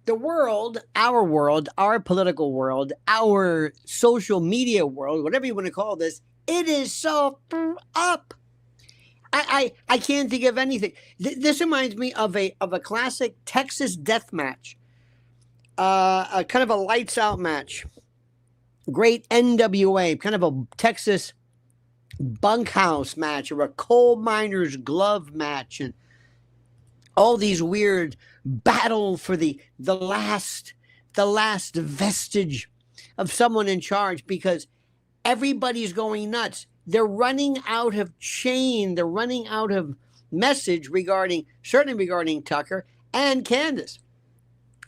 the world, our political world, our social media world, whatever you want to call this, it is so up. I can't think of anything. This reminds me of a classic Texas death match, a kind of a lights out match. Great NWA, kind of a Texas bunkhouse match or a coal miner's glove match, and all these weird battle for the last vestige of someone in charge, because everybody's going nuts. They're running out of chain. They're running out of message certainly regarding Tucker and Candace.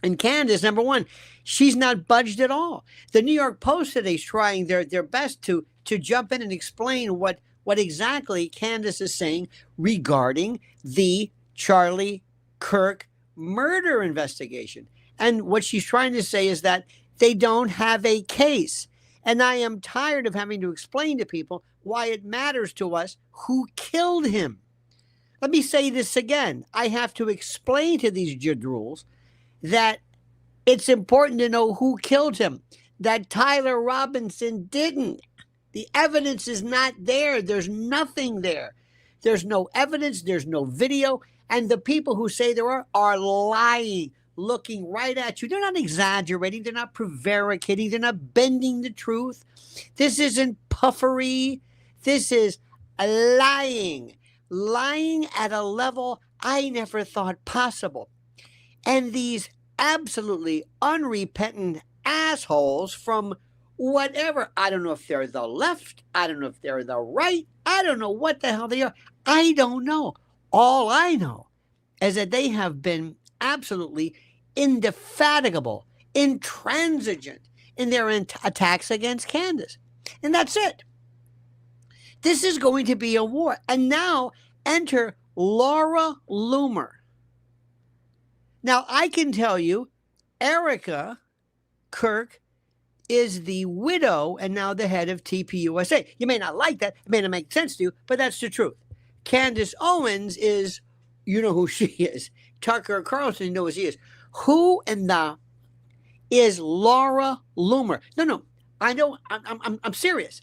And Candace, number one, she's not budged at all. The New York Post today is trying their best to jump in and explain what exactly Candace is saying regarding the Charlie Kirk murder investigation. And what she's trying to say is that they don't have a case. And I am tired of having to explain to people why it matters to us who killed him. Let me say this again. I have to explain to these jadruls that it's important to know who killed him, that Tyler Robinson didn't. The evidence is not there. There's nothing there. There's no evidence. There's no video. And the people who say there are lying, looking right at you. They're not exaggerating. They're not prevaricating. They're not bending the truth. This isn't puffery. This is lying at a level I never thought possible. And these absolutely unrepentant assholes from whatever, I don't know if they're the left, I don't know if they're the right, I don't know what the hell they are. I don't know. All I know is that they have been absolutely indefatigable, intransigent in their attacks against Candace. And that's it. This is going to be a war. And now enter Laura Loomer. Now, I can tell you, Erika Kirk is the widow and now the head of TPUSA. You may not like that. It may not make sense to you, but that's the truth. Candace Owens is, you know who she is. Tucker Carlson, you know who she is. Who in the is Laura Loomer? No, I know. I'm serious.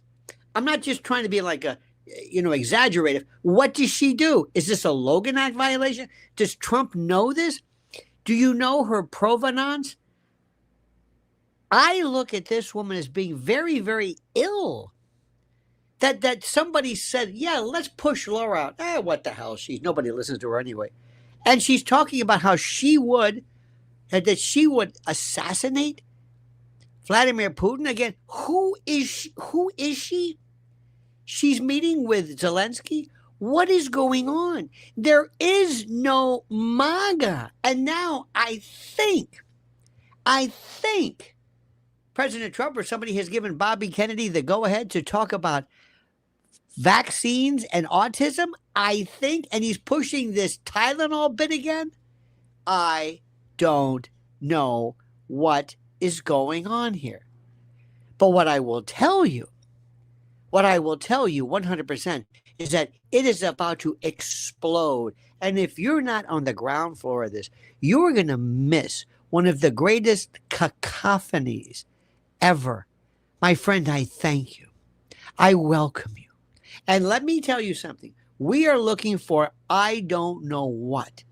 I'm not just trying to be like exaggerative. What does she do? Is this a Logan Act violation? Does Trump know this? Do you know her provenance? I look at this woman as being very, very ill. That somebody said, yeah, let's push Laura out. What the hell? Nobody listens to her anyway. And she's talking about how she would assassinate Vladimir Putin again. Who is she? She's meeting with Zelensky. What is going on? There is no MAGA. And now I think President Trump or somebody has given Bobby Kennedy the go-ahead to talk about vaccines and autism. I think, and he's pushing this Tylenol bit again. I don't know what is going on here. But what I will tell you 100% is that it is about to explode. And if you're not on the ground floor of this, you're going to miss one of the greatest cacophonies ever. My friend, I thank you. I welcome you. And let me tell you something. We are looking for I don't know what,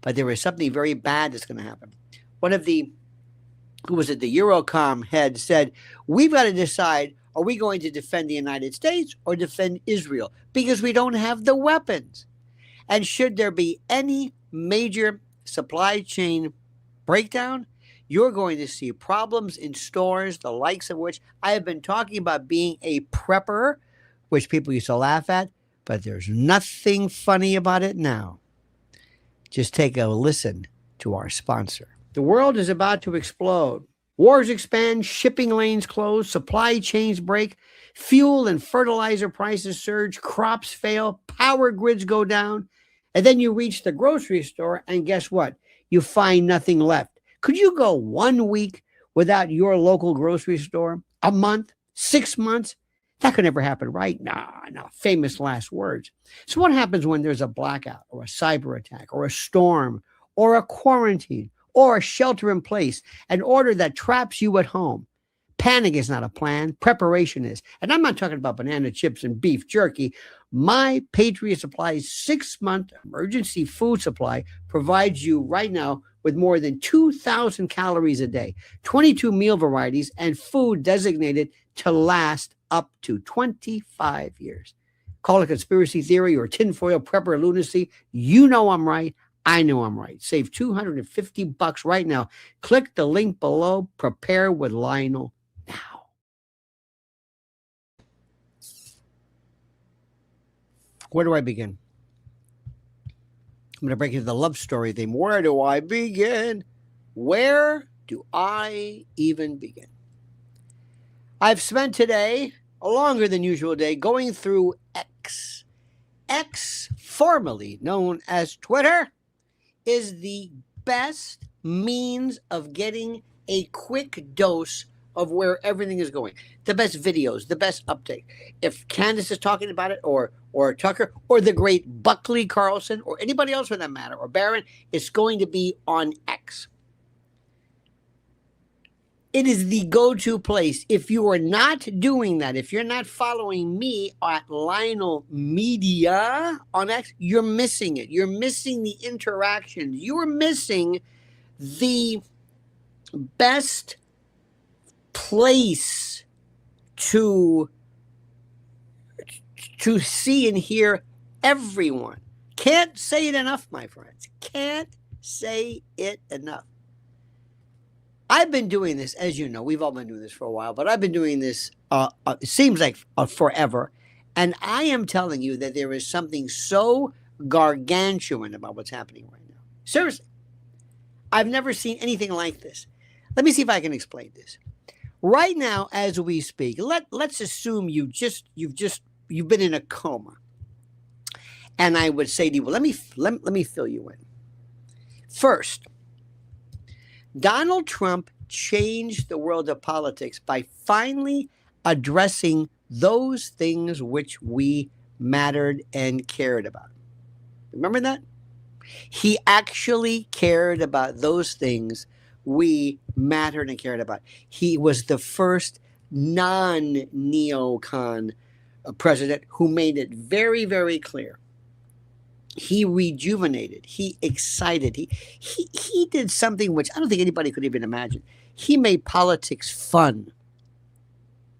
but there is something very bad that's going to happen. One of the Eurocom head said, we've got to decide, are we going to defend the United States or defend Israel? Because we don't have the weapons. And should there be any major supply chain breakdown, you're going to see problems in stores, the likes of which I have been talking about being a prepper, which people used to laugh at, but there's nothing funny about it now. Just take a listen to our sponsor. The world is about to explode. Wars expand, shipping lanes close, supply chains break, fuel and fertilizer prices surge, crops fail, power grids go down, and then you reach the grocery store and guess what? You find nothing left. Could you go 1 week without your local grocery store? A month? 6 months? That could never happen, right? No, famous last words. So what happens when there's a blackout or a cyber attack or a storm or a quarantine or shelter in place, an order that traps you at home. Panic is not a plan, preparation is. And I'm not talking about banana chips and beef jerky. My Patriot Supply's 6-month emergency food supply provides you right now with more than 2,000 calories a day, 22 meal varieties, and food designated to last up to 25 years. Call it conspiracy theory or tinfoil prepper lunacy. You know I'm right. I know I'm right. Save $250 right now. Click the link below. Prepare with Lionel now. Where do I begin? I'm going to break into the love story theme. Where do I begin? Where do I even begin? I've spent today, a longer than usual day, going through X. X, formerly known as Twitter, is the best means of getting a quick dose of where everything is going. The best videos, the best update. If Candace is talking about it, or Tucker, or the great Buckley Carlson, or anybody else for that matter, or Barron, it's going to be on X. It is the go-to place. If you are not doing that, if you're not following me at Lionel Media on X, you're missing it. You're missing the interactions. You're missing the best place to see and hear everyone. Can't say it enough, my friends. Can't say it enough. I've been doing this, as you know, we've all been doing this for a while, but I've been doing this, it seems like forever. And I am telling you that there is something so gargantuan about what's happening right now. Seriously. I've never seen anything like this. Let me see if I can explain this. Right now, as we speak, let's assume you've been in a coma. And I would say to you, well, let me fill you in. First, Donald Trump changed the world of politics by finally addressing those things which we mattered and cared about. Remember that? He actually cared about those things we mattered and cared about. He was the first non-neocon president who made it very, very clear. He rejuvenated. He excited. He did something which I don't think anybody could even imagine. He made politics fun.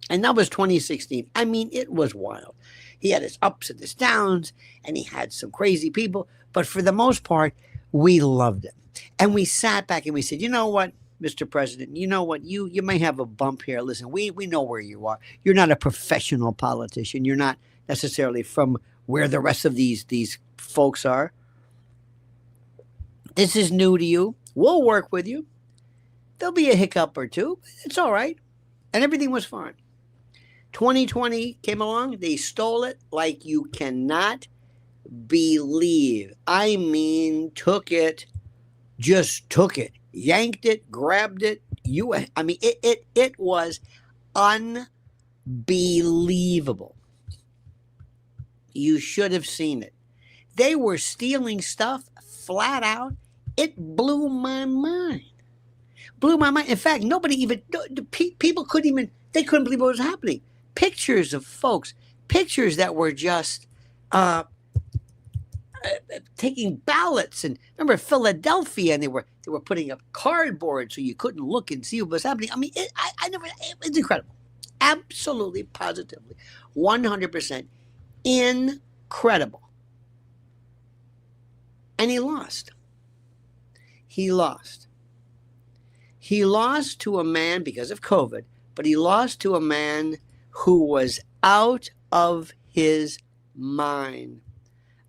And that was 2016. I mean, it was wild. He had his ups and his downs, and he had some crazy people. But for the most part, we loved him. And we sat back and we said, you know what, Mr. President, you know what, you may have a bump here. Listen, we know where you are. You're not a professional politician. You're not necessarily from where the rest of these folks are. This is new to you. We'll work with you. There'll be a hiccup or two. It's all right. And everything was fine. 2020 came along. They stole it like you cannot believe. I mean, took it, just took it, yanked it, grabbed it. It was unbelievable. You should have seen it. They were stealing stuff flat out. It blew my mind. Blew my mind. In fact, people couldn't believe what was happening. Pictures of folks, pictures that were just taking ballots. And remember Philadelphia, and they were putting up cardboard so you couldn't look and see what was happening. I mean, it's incredible. Absolutely, positively, 100% incredible. And he lost. He lost to a man because of COVID, but he lost to a man who was out of his mind.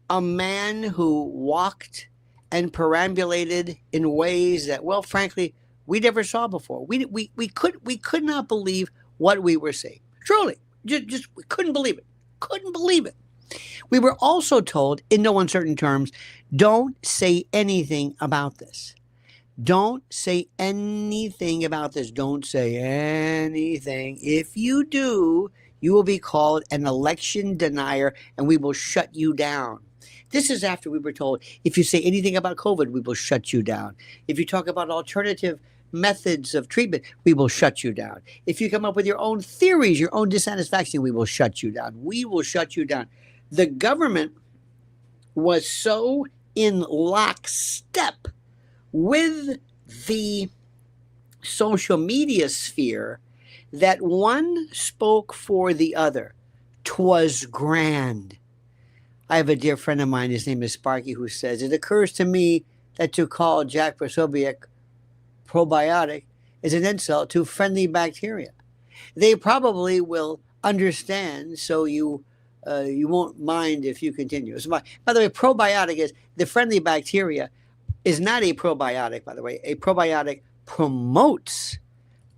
A man who walked and perambulated in ways that, well, frankly, we never saw before. We could not believe what we were seeing. Truly, just we couldn't believe it. Couldn't believe it. We were also told, in no uncertain terms, don't say anything about this. Don't say anything about this. Don't say anything. If you do, you will be called an election denier, and we will shut you down. This is after we were told, if you say anything about COVID, we will shut you down. If you talk about alternative methods of treatment, we will shut you down. If you come up with your own theories, your own dissatisfaction, we will shut you down. We will shut you down. The government was so in lockstep with the social media sphere that one spoke for the other. 'Twas grand. I have a dear friend of mine, his name is Sparky, who says, it occurs to me that to call Jack Posobiec probiotic is an insult to friendly bacteria. They probably will understand, so you won't mind if you continue. So by the way, probiotic is the friendly bacteria is not a probiotic, by the way. A probiotic promotes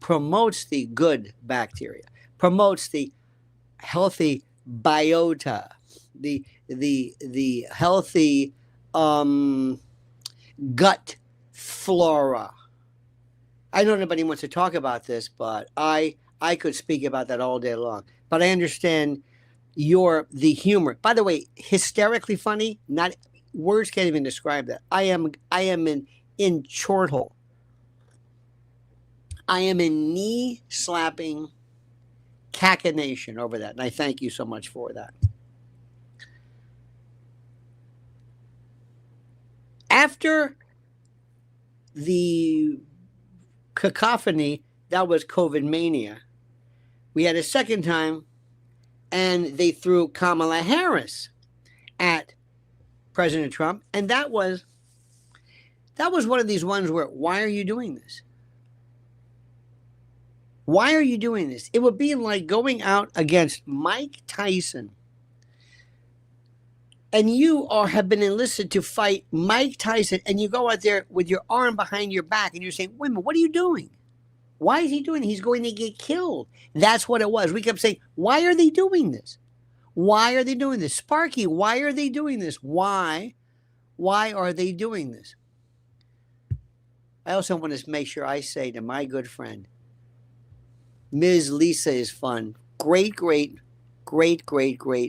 the good bacteria, promotes the healthy biota, the healthy gut flora. I know nobody wants to talk about this, but I could speak about that all day long. But I understand the humor. By the way, hysterically funny, not words can't even describe that. I am in chortle. I am in knee slapping cachinnation over that, and I thank you so much for that. After the cacophony that was COVID mania, we had a second time, and they threw Kamala Harris at President Trump, and that was one of these ones where, why are you doing this? Why are you doing this? It would be like going out against Mike Tyson, and you have been enlisted to fight Mike Tyson, and you go out there with your arm behind your back, and you're saying, wait a minute, what are you doing? Why is he doing it? He's going to get killed. That's what it was. We kept saying, why are they doing this? Why are they doing this? Sparky, why are they doing this? Why are they doing this? I also want to make sure I say to my good friend, Ms. Lisa is fun. Great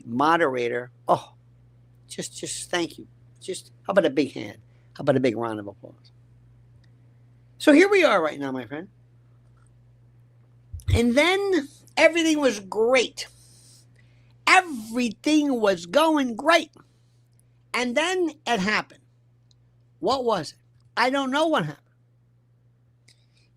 moderator. Oh, just thank you. Just, how about a big hand? How about a big round of applause? So here we are right now, my friend. And then everything was great. Everything was going great. And then it happened. What was it? I don't know what happened.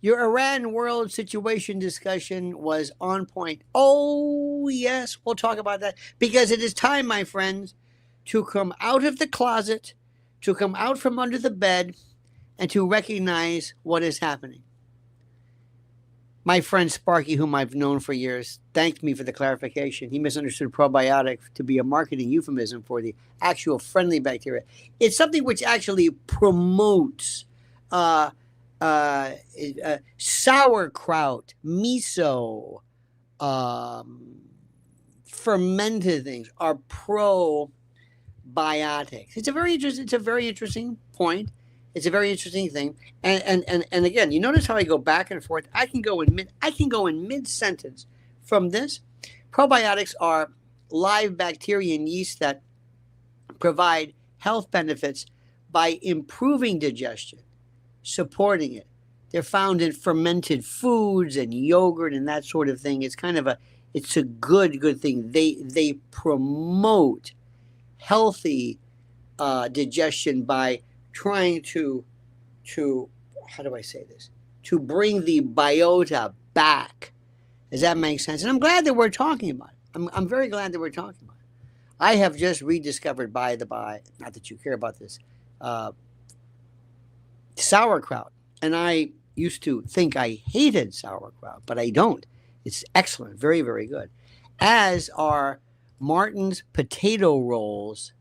Your Iran world situation discussion was on point. Oh, yes, we'll talk about that. Because it is time, my friends, to come out of the closet, to come out from under the bed, and to recognize what is happening. My friend Sparky, whom I've known for years, thanked me for the clarification. He misunderstood probiotic to be a marketing euphemism for the actual friendly bacteria. It's something which actually promotes sauerkraut, miso, fermented things are probiotics. It's a very interesting point. It's a very interesting thing. And again, you notice how I go back and forth. I can go in mid sentence from this. Probiotics are live bacteria and yeast that provide health benefits by improving digestion, supporting it. They're found in fermented foods and yogurt and that sort of thing. It's kind of it's a good thing. They promote healthy digestion by trying to how do I say this? To bring the biota back. Does that make sense? And I'm glad that we're talking about it. I'm very glad that we're talking about it. I have just rediscovered, by the by, not that you care about this, sauerkraut. And I used to think I hated sauerkraut, but I don't. It's excellent, very, very good. As are Martin's potato rolls,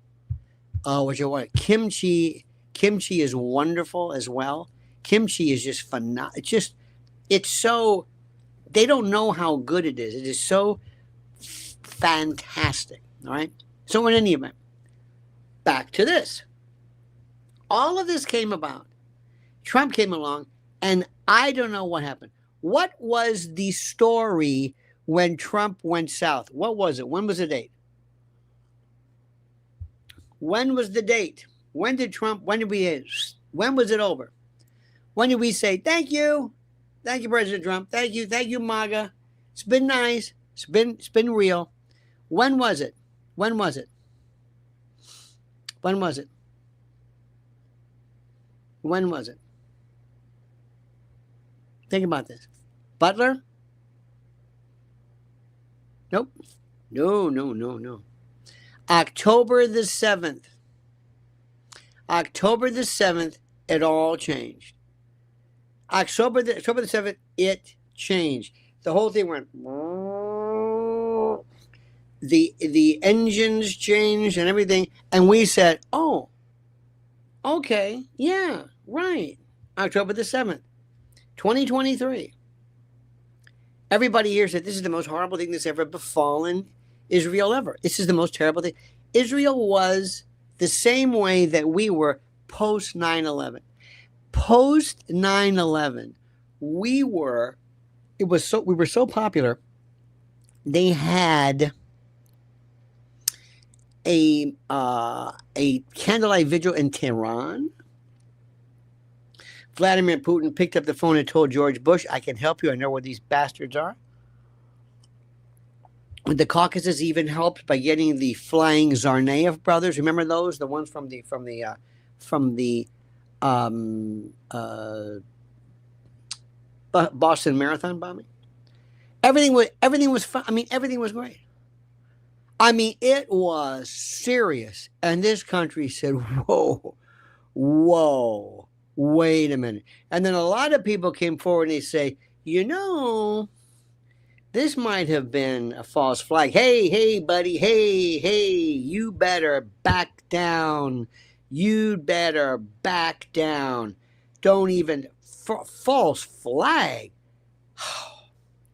which are what? Kimchi. Kimchi is wonderful as well. Kimchi is just phenomenal. It's so, they don't know how good it is. It is so fantastic. All right. So in any event, back to this. All of this came about. Trump came along, and I don't know what happened. What was the story when Trump went south? What was it? When was the date? When was the date? When did when was it over? When did we say, thank you? Thank you, President Trump. Thank you, MAGA. It's been nice. It's been real. When was it? When was it? When was it? When was it? Think about this. Butler? Nope. No. October the 7th. October the 7th, it all changed. October the 7th, it changed. The whole thing went. The engines changed and everything. And we said, oh, okay, yeah, right. October the 7th, 2023. Everybody here said this is the most horrible thing that's ever befallen Israel ever. This is the most terrible thing. Israel was the same way that we were post 9/11. Post 9/11, we were so popular. They had a candlelight vigil in Tehran. Vladimir Putin picked up the phone and told George Bush, I can help you. I know where these bastards are. The Caucasus even helped by getting the flying Tsarnaev brothers. Remember those? The ones from the Boston Marathon bombing. Everything was fun. I mean, everything was great. I mean, it was serious. And this country said, whoa, wait a minute. And then a lot of people came forward and they say, this might have been a false flag. Hey, buddy. Hey, you better back down. You'd better back down. Don't even, false flag.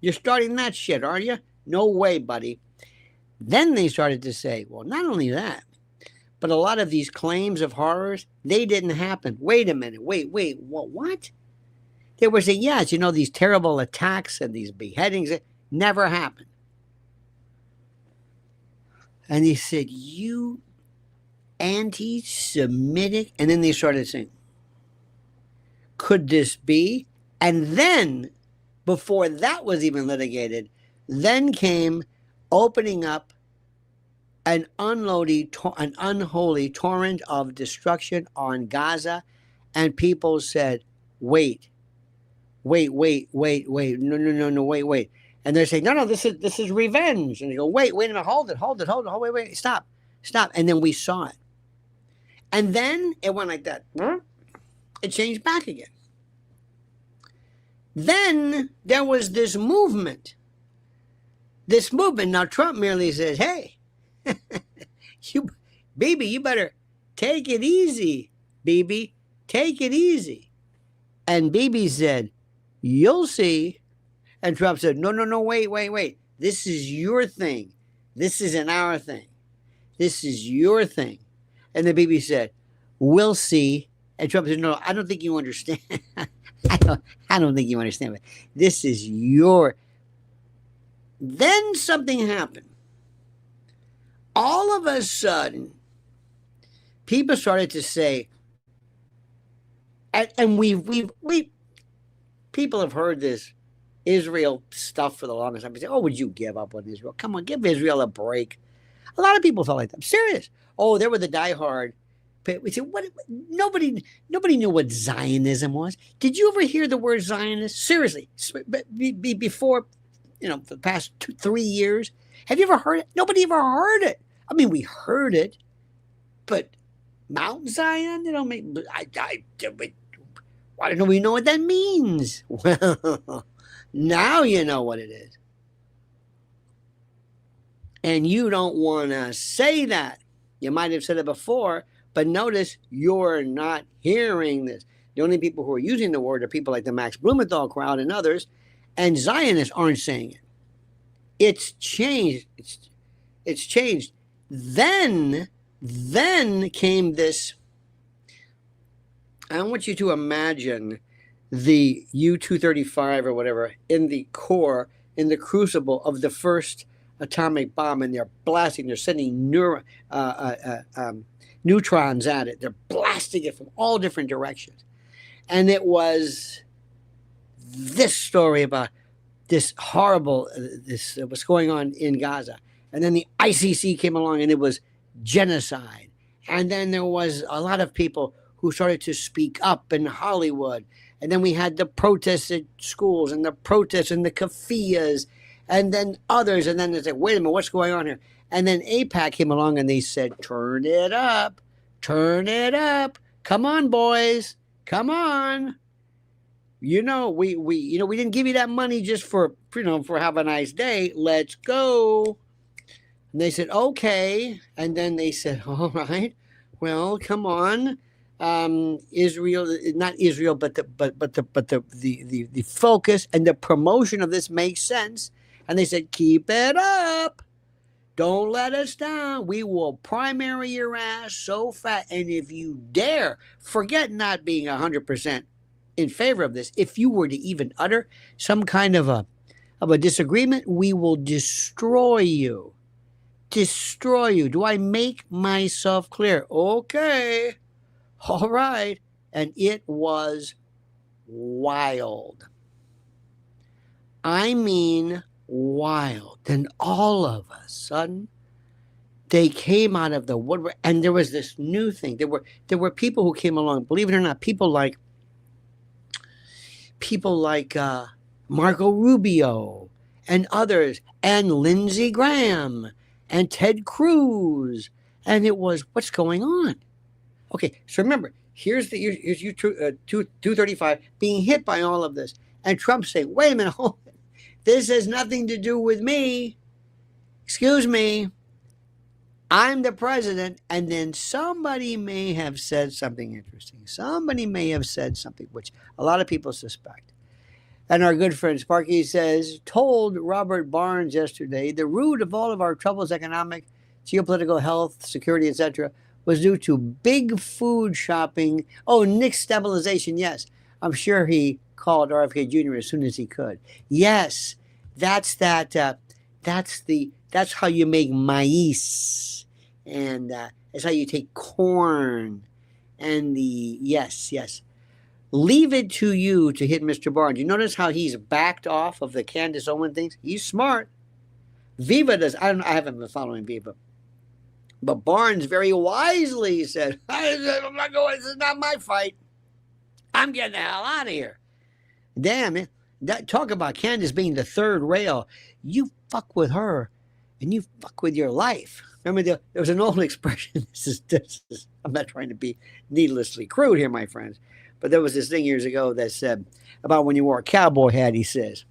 You're starting that shit, are you? No way, buddy. Then they started to say, well, not only that, but a lot of these claims of horrors, they didn't happen. Wait a minute. Wait, what? They were saying, yes, these terrible attacks and these beheadings, it never happened. And he said, you anti-Semitic. And then they started saying, could this be? And then, before that was even litigated, then came opening up an unholy torrent of destruction on Gaza. And people said, wait. No, wait. And they're saying, no, this is revenge. And they go, wait a minute, hold it, wait, stop. And then we saw it. And then it went like that. It changed back again. Then there was this movement. Now Trump merely says, hey, you better take it easy, Bibi. Take it easy. And Bibi said, you'll see. And Trump said, no, wait. This is your thing. This isn't our thing. This is your thing. And then Bibi said, we'll see. And Trump said, no, I don't think you understand. I don't think you understand. But this is your. Then something happened. All of a sudden, people started to say, and we people have heard this Israel stuff for the longest time. They say, oh, would you give up on Israel? Come on, give Israel a break. A lot of people felt like that. I'm serious. Oh, they were the diehard. We said, what? Nobody knew what Zionism was. Did you ever hear the word Zionist? Seriously, before, for the past 3 years, have you ever heard it? Nobody ever heard it. I mean, we heard it, but Mount Zion, I don't know. We know what that means. Well, now you know what it is. And you don't want to say that. You might have said it before, but notice you're not hearing this. The only people who are using the word are people like the Max Blumenthal crowd and others, and Zionists aren't saying it. It's changed. It's changed. Then came this. I want you to imagine the U-235 or whatever in the core, in the crucible of the first atomic bomb, and they're blasting, they're sending neutrons at it. They're blasting it from all different directions. And it was this story about this horrible, what's going on in Gaza. And then the ICC came along and it was genocide. And then there was a lot of people who started to speak up in Hollywood. And then we had the protests at schools and the protests and the kafiyas and then others. And then they said, wait a minute, what's going on here? And then AIPAC came along and they said, turn it up, turn it up. Come on, boys, come on. We didn't give you that money just for have a nice day. Let's go. And they said, okay. And then they said, all right, well, come on. Israel, not Israel, but the focus and the promotion of this makes sense. And they said, keep it up. Don't let us down. We will primary your ass so fast. And if you dare, forget not being 100% in favor of this. If you were to even utter some kind of a disagreement, we will destroy you. Destroy you. Do I make myself clear? Okay. All right. And it was wild. I mean wild. Then all of a sudden, they came out of the woodwork, and there was this new thing. There were people who came along, believe it or not, people like Marco Rubio and others, and Lindsey Graham and Ted Cruz. And it was, what's going on? Okay, so remember, here's you 235 being hit by all of this. And Trump saying, wait a minute, this has nothing to do with me. Excuse me. I'm the president. And then somebody may have said something interesting. Somebody may have said something which a lot of people suspect. And our good friend Sparky says, told Robert Barnes yesterday, the root of all of our troubles, economic, geopolitical, health, security, etc., was due to big food shopping. Oh, Nick's stabilization, yes. I'm sure he called RFK Jr. as soon as he could. Yes, that's that. That's how you make maize, and that's how you take corn, and yes. Leave it to you to hit Mr. Barnes. You notice how he's backed off of the Candace Owens things? He's smart. Viva does. I haven't been following Viva. But Barnes very wisely said, I'm not going, this is not my fight. I'm getting the hell out of here. Damn it. Talk about Candace being the third rail. You fuck with her and you fuck with your life. Remember, there was an old expression. I'm not trying to be needlessly crude here, my friends. But there was this thing years ago that said about when you wore a cowboy hat, he says,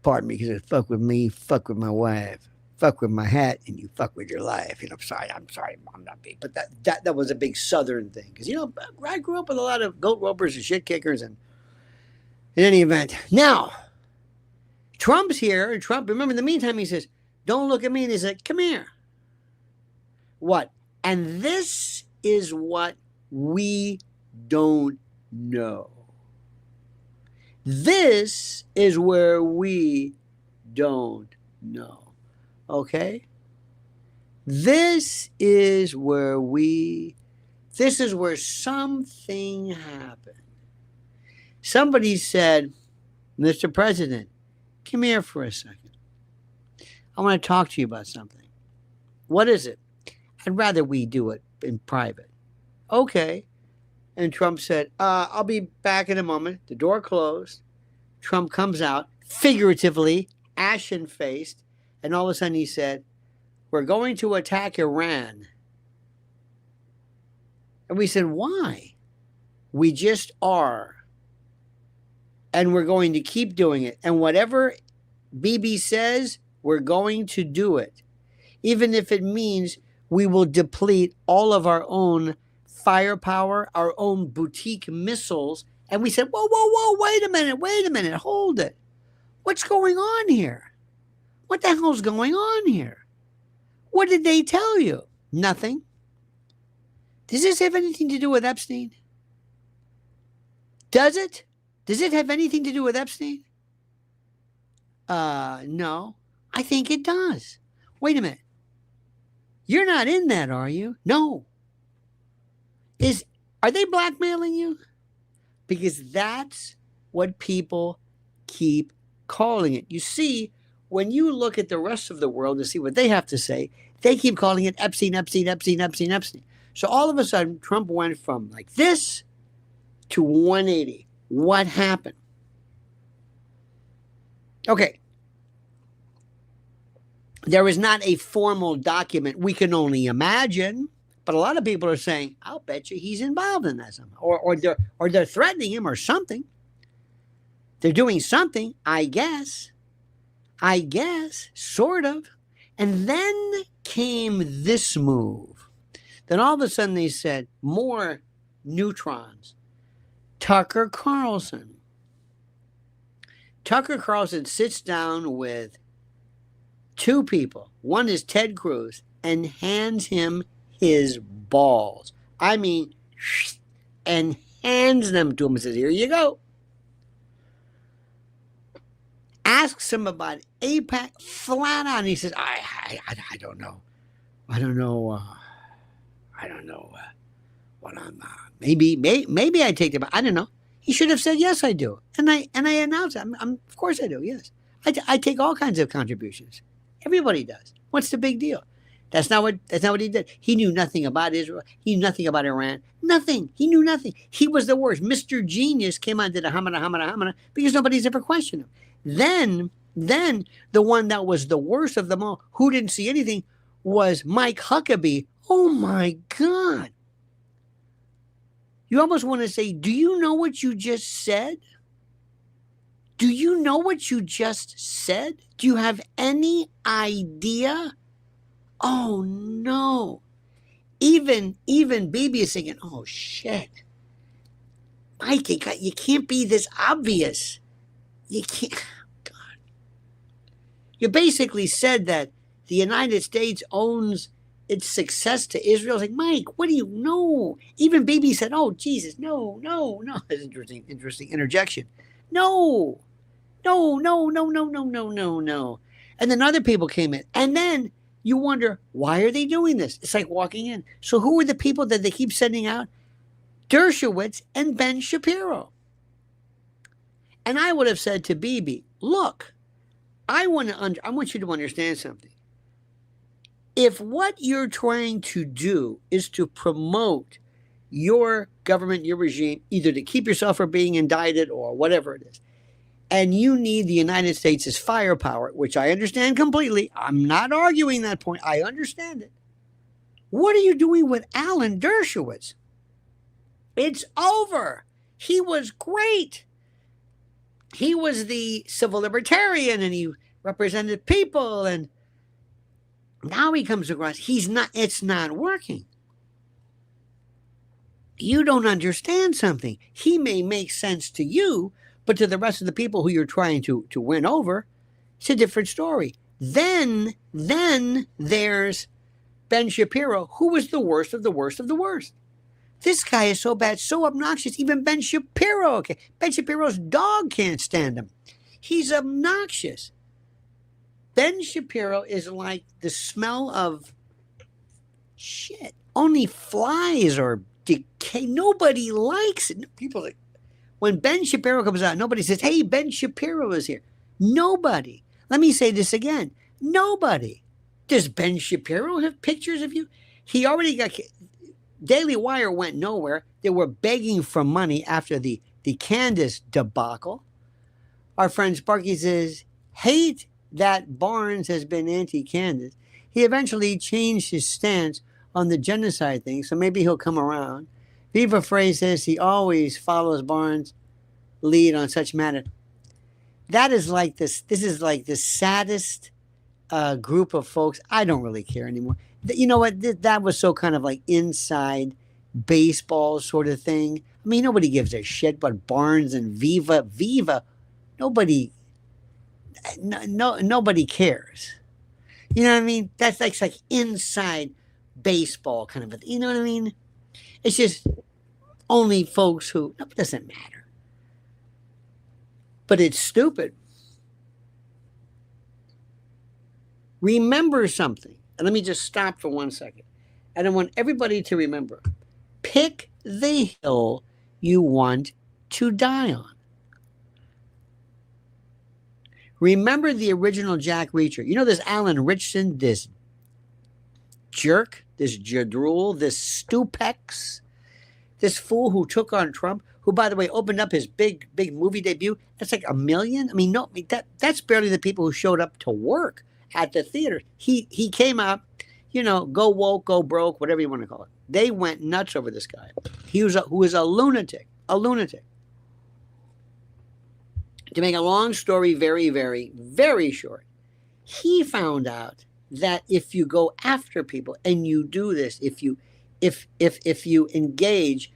pardon me, he says, fuck with me, fuck with my wife, fuck with my hat, and you fuck with your life. I'm sorry, I'm not big. But that was a big Southern thing. Because, I grew up with a lot of goat ropers and shit kickers. And in any event, now, Trump's here. And Trump, remember, in the meantime, he says, don't look at me. And he said, come here. What? And this is what we don't know. This is where we don't know. Okay? This is where something happened. Somebody said, Mr. President, come here for a second. I want to talk to you about something. What is it? I'd rather we do it in private. Okay. And Trump said, I'll be back in a moment. The door closed. Trump comes out, figuratively, ashen-faced, and all of a sudden he said, we're going to attack Iran. And we said, why? We just are. And we're going to keep doing it. And whatever Bibi says, we're going to do it. Even if it means we will deplete all of our own firepower, our own boutique missiles. And we said, whoa, wait a minute, hold it. What's going on here? What the hell's going on here? What did they tell you? Nothing. Does this have anything to do with Epstein? Does it? Does it have anything to do with Epstein? No, I think it does. Wait a minute. You're not in that, are you? No. Are they blackmailing you? Because that's what people keep calling it. You see, when you look at the rest of the world to see what they have to say, they keep calling it Epstein, Epstein, Epstein, Epstein, Epstein. So all of a sudden, Trump went from like this to 180. What happened? Okay. There is not a formal document. We can only imagine. But a lot of people are saying, I'll bet you he's involved in that somehow. Or they're threatening him or something. They're doing something, I guess. Sort of. And then came this move. Then all of a sudden they said, more neutrons. Tucker Carlson. Tucker Carlson sits down with two people. One is Ted Cruz and hands him his balls. I mean, and hands them to him and says, here you go. Asks him about AIPAC flat out. And he says, I don't know. I don't know what I'm, maybe I take them. I don't know. He should have said, yes, I do. And I announced it. Of course I do. Yes. I take all kinds of contributions. Everybody does. What's the big deal? That's not what he did. He knew nothing about Israel. He knew nothing about Iran. Nothing. He knew nothing. He was the worst. Mr. Genius came on and did a hamana because nobody's ever questioned him. Then the one that was the worst of them all, who didn't see anything, was Mike Huckabee. Oh my God. You almost want to say, do you know what you just said? Do you know what you just said? Do you have any idea? Oh no. Even Bibi is thinking, oh shit. Mike, you can't be this obvious. You can't. God. You basically said that the United States owns its success to Israel. It's like, Mike, what do you know? Even Bibi said, oh Jesus, no. That's interesting interjection. No. And then other people came in. And then you wonder, why are they doing this? It's like walking in. So who are the people that they keep sending out? Dershowitz and Ben Shapiro. And I would have said to Bibi, look, I want you to understand something. If what you're trying to do is to promote your government, your regime, either to keep yourself from being indicted or whatever it is, and you need the United States' firepower, which I understand completely. I'm not arguing that point. I understand it. What are you doing with Alan Dershowitz? It's over. He was great. He was the civil libertarian and he represented people. And now he comes across, it's not working. You don't understand something. He may make sense to you, but to the rest of the people who you're trying to win over, it's a different story. Then there's Ben Shapiro, who was the worst of the worst of the worst. This guy is so bad, so obnoxious. Even Ben Shapiro, okay. Ben Shapiro's dog can't stand him. He's obnoxious. Ben Shapiro is like the smell of shit. Only flies or decay. Nobody likes it. People like, when Ben Shapiro comes out, nobody says, hey, Ben Shapiro is here. Nobody. Let me say this again. Nobody. Does Ben Shapiro have pictures of you? He already got... Daily Wire went nowhere. They were begging for money after the Candace debacle. Our friend Sparky says, hate that Barnes has been anti-Candace. He eventually changed his stance on the genocide thing, so maybe he'll come around. Viva Frey says he always follows Barnes' lead on such matter. That is like this. This is like the saddest group of folks. I don't really care anymore. You know what? That was so kind of like inside baseball sort of thing. I mean, nobody gives a shit but Barnes and Viva. Nobody cares. You know what I mean? That's like inside baseball kind of a thing. You know what I mean? It's just only folks who, no, it doesn't matter. But it's stupid. Remember something. And let me just stop for 1 second. And I want everybody to remember, pick the hill you want to die on. Remember the original Jack Reacher. You know this Alan Richardson, this jerk, this jadrul, this stupex, this fool who took on Trump, who, by the way, opened up his big movie debut. That's like 1 million. I mean, no, that's barely the people who showed up to work at the theater. He came out, go woke, go broke, whatever you want to call it. They went nuts over this guy. Who was a lunatic. To make a long story very, very, very short, he found out that if you go after people and you do this, if you engage,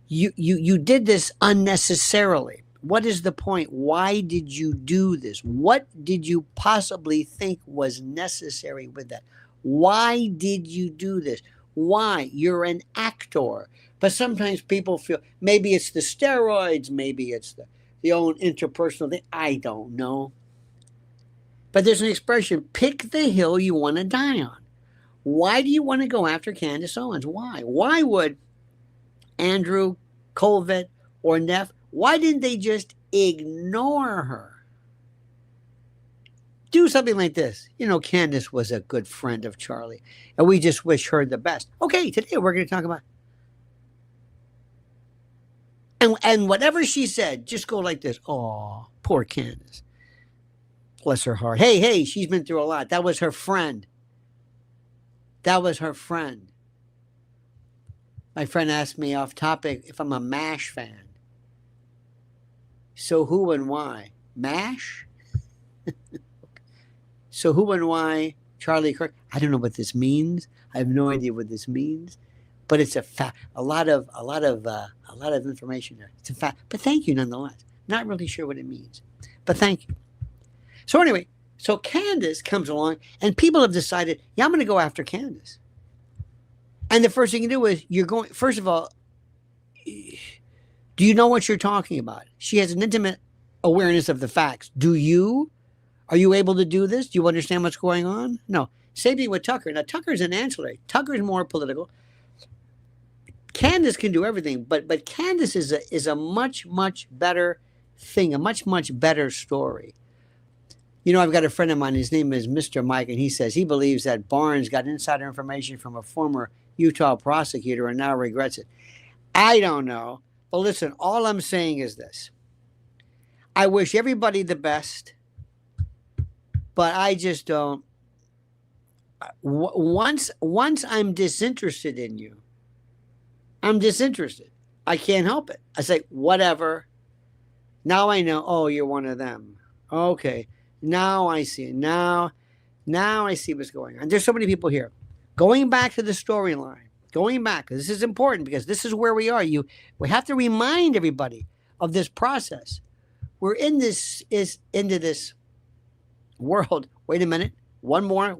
you did this unnecessarily. What is the point? Why did you do this? What did you possibly think was necessary with that? Why did you do this? Why? You're an actor. But sometimes people feel maybe it's the steroids, maybe it's the own interpersonal thing. I don't know. But there's an expression, pick the hill you want to die on. Why do you want to go after Candace Owens? Why? Why would Andrew, Colvett, or Neff, why didn't they just ignore her? Do something like this. Candace was a good friend of Charlie, and we just wish her the best. Okay, today we're going to talk about and whatever she said, just go like this. Oh, poor Candace. Bless her heart. Hey, she's been through a lot. That was her friend. My friend asked me off topic if I'm a MASH fan. So who and why? MASH? So who and why Charlie Kirk? I don't know what this means. I have no idea what this means. But it's a lot of information there. It's a fact. But thank you nonetheless. Not really sure what it means. But thank you. So anyway, Candace comes along and people have decided, I'm going to go after Candace. And the first thing you do is first of all, do you know what you're talking about? She has an intimate awareness of the facts. Do you? Are you able to do this? Do you understand what's going on? No. Same thing with Tucker. Now, Tucker's an ancillary. Tucker's more political. Candace can do everything, but Candace is a much, much better thing, a much, much better story. I've got a friend of mine, his name is Mr. Mike, and he says he believes that Barnes got insider information from a former Utah prosecutor and now regrets it. I don't know. But listen, all I'm saying is this. I wish everybody the best, but I just don't. Once I'm disinterested in you, I'm disinterested. I can't help it. I say, whatever. Now I know, oh, you're one of them. Okay. Now I see. Now I see what's going on. There's so many people here. Going back to the storyline. Going back. This is important because this is where we are. We have to remind everybody of this process. We're into this world. Wait a minute. One more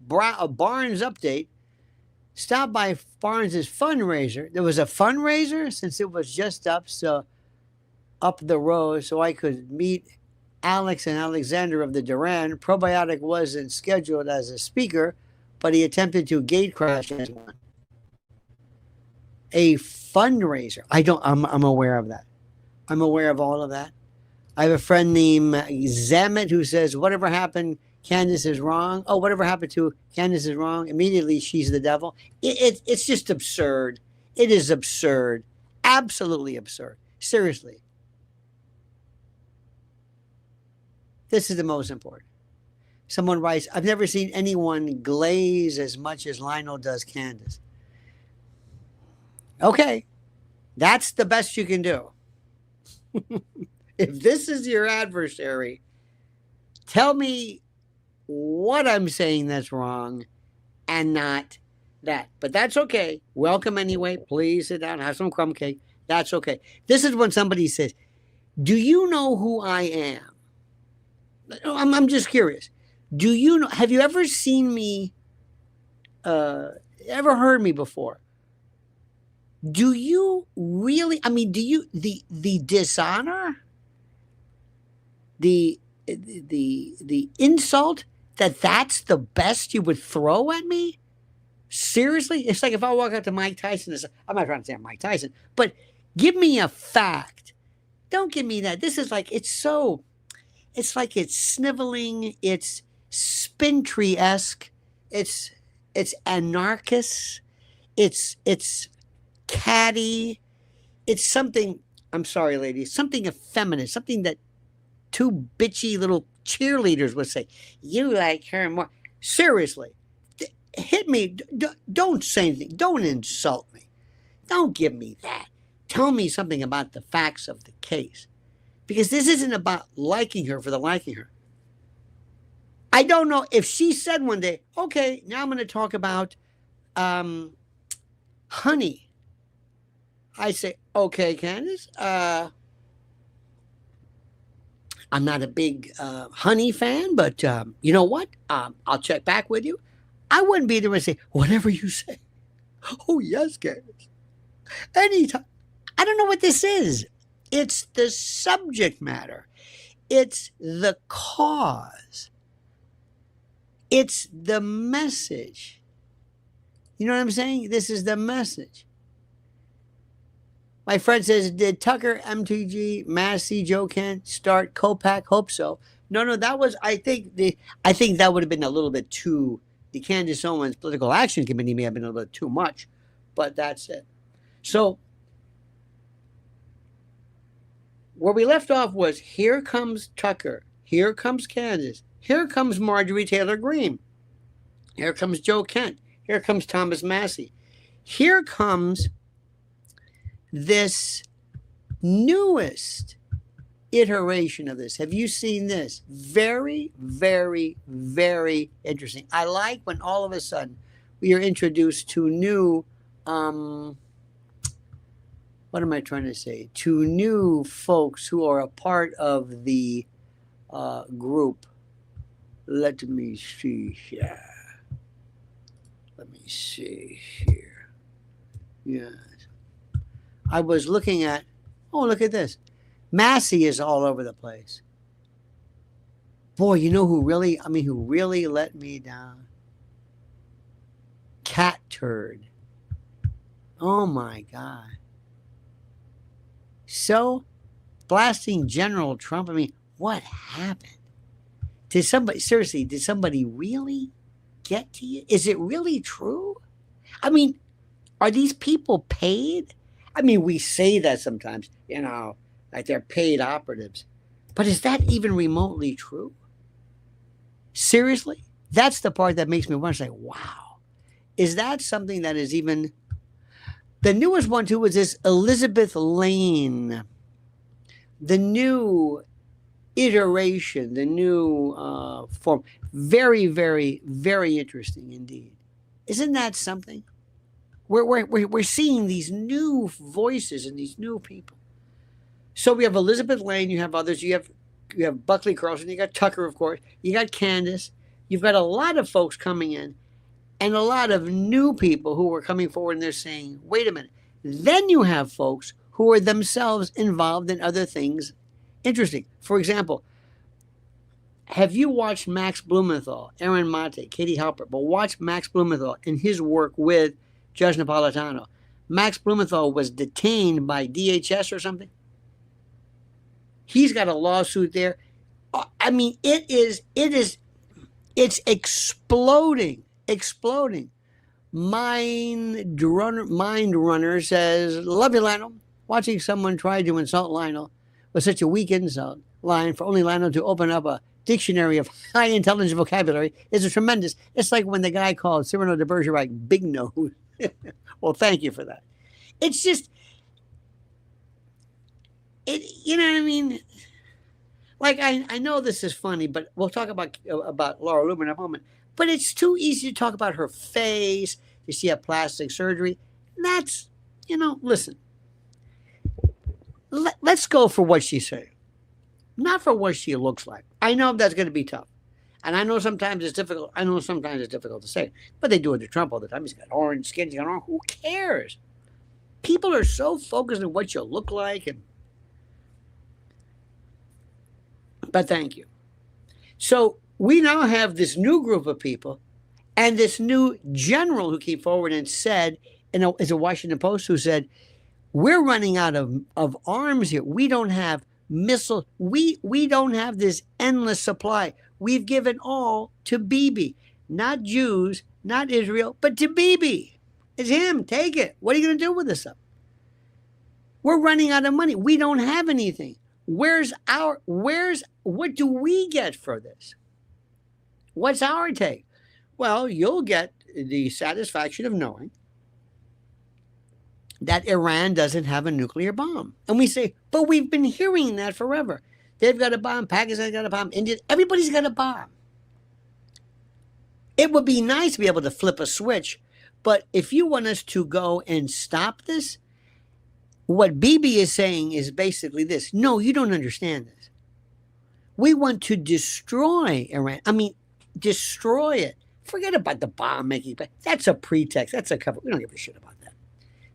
Barnes update. Stop by Barnes's fundraiser. There was a fundraiser since it was just up the road, so I could meet Alex and Alexander of the Duran. Probiotic wasn't scheduled as a speaker, but he attempted to gate crash as one. A fundraiser. I'm aware of that. I'm aware of all of that. I have a friend named Zamet who says, whatever happened, Candace is wrong. Oh, whatever happened to Candace is wrong. Immediately, she's the devil. It's just absurd. It is absurd. Absolutely absurd. Seriously. This is the most important. Someone writes, I've never seen anyone glaze as much as Lionel does Candace. Okay. That's the best you can do. If this is your adversary, tell me what I'm saying that's wrong and not that. But that's okay. Welcome anyway. Please sit down, have some crumb cake. That's okay. This is when somebody says, do you know who I am? I'm just curious. Do you know, have you ever seen me, ever heard me before? Do you really, do you, the dishonor, the insult, that's the best you would throw at me? Seriously? It's like if I walk up to Mike Tyson and say, I'm not trying to say I'm Mike Tyson, but give me a fact. Don't give me that. This is like, it's like it's sniveling, it's Spintree-esque, it's anarchist, it's catty, it's something, I'm sorry, ladies, something effeminate, something that two bitchy little cheerleaders would say. You like her more. Seriously, hit me. Don't say anything. Don't insult me. Don't give me that. Tell me something about the facts of the case. Because this isn't about liking her for the liking her. I don't know if she said one day, okay, now I'm going to talk about honey. I say, okay, Candace, I'm not a big honey fan, but you know what? I'll check back with you. I wouldn't be there and say, whatever you say. Oh, yes, Candace. Anytime. I don't know what this is. It's the subject matter. It's the cause. It's the message. You know what I'm saying? This is the message. My friend says, did Tucker, MTG, Massey, Joe Kent start Copac? Hope so. No, that was, I think that would have been a little bit too, the Candace Owens Political Action Committee may have been a little bit too much, but that's it. So, where we left off was, here comes Tucker, here comes Candace, here comes Marjorie Taylor Greene, here comes Joe Kent, here comes Thomas Massey, here comes this newest iteration of this. Have you seen this? Very, very, very interesting. I like when all of a sudden we are introduced to new, what am I trying to say? To new folks who are a part of the group. Let me see here. Let me see here. Yeah. I was looking at, oh, look at this. Massey is all over the place. Boy, you know who really let me down? Cat Turd. Oh my God. So, blasting General Trump, what happened? Did somebody really get to you? Is it really true? Are these people paid? We say that sometimes, like they're paid operatives. But is that even remotely true? Seriously? That's the part that makes me want to say, wow. Is that something that is even... The newest one, too, was this Elizabeth Lane. The new iteration, the new form. Very, very, very interesting indeed. Isn't that something? We're seeing these new voices and these new people. So we have Elizabeth Lane, you have others, you have Buckley Carlson, you got Tucker, of course, you got Candace, you've got a lot of folks coming in, and a lot of new people who are coming forward and they're saying, wait a minute. Then you have folks who are themselves involved in other things interesting. For example, have you watched Max Blumenthal, Aaron Mate, Katie Halpert, but watch Max Blumenthal in his work with Judge Napolitano. Max Blumenthal was detained by DHS or something. He's got a lawsuit there. It's exploding. Mind Runner says, love you, Lionel. Watching someone try to insult Lionel was such a weak insult line for only Lionel to open up a dictionary of high intelligence vocabulary is a tremendous. It's like when the guy called Cyrano de Bergerac big nose. Well, thank you for that. It's just, you know what I mean? Like, I know this is funny, but we'll talk about Laura Loomer in a moment. But it's too easy to talk about her face. Did she have plastic surgery? That's, listen. Let's go for what she said, not for what she looks like. I know that's going to be tough. And I know sometimes it's difficult. To say. But they do it to Trump all the time. He's got orange skin. He's got orange. Who cares? People are so focused on what you look like. But thank you. So We now have this new group of people and this new general who came forward and said, it's a Washington Post who said, we're running out of arms here. We don't have missiles. We don't have this endless supply. We've given all to Bibi. Not Jews, not Israel, but to Bibi. It's him. Take it. What are you going to do with this stuff? We're running out of money. We don't have anything. What do we get for this? What's our take? Well, you'll get the satisfaction of knowing that Iran doesn't have a nuclear bomb. And we say, but we've been hearing that forever. They've got a bomb, Pakistan's got a bomb, India, everybody's got a bomb. It would be nice to be able to flip a switch, but if you want us to go and stop this, what Bibi is saying is basically this. No, you don't understand this. We want to destroy Iran. I mean, destroy it. Forget about the bomb making. That's a pretext. That's a cover. We don't give a shit about that.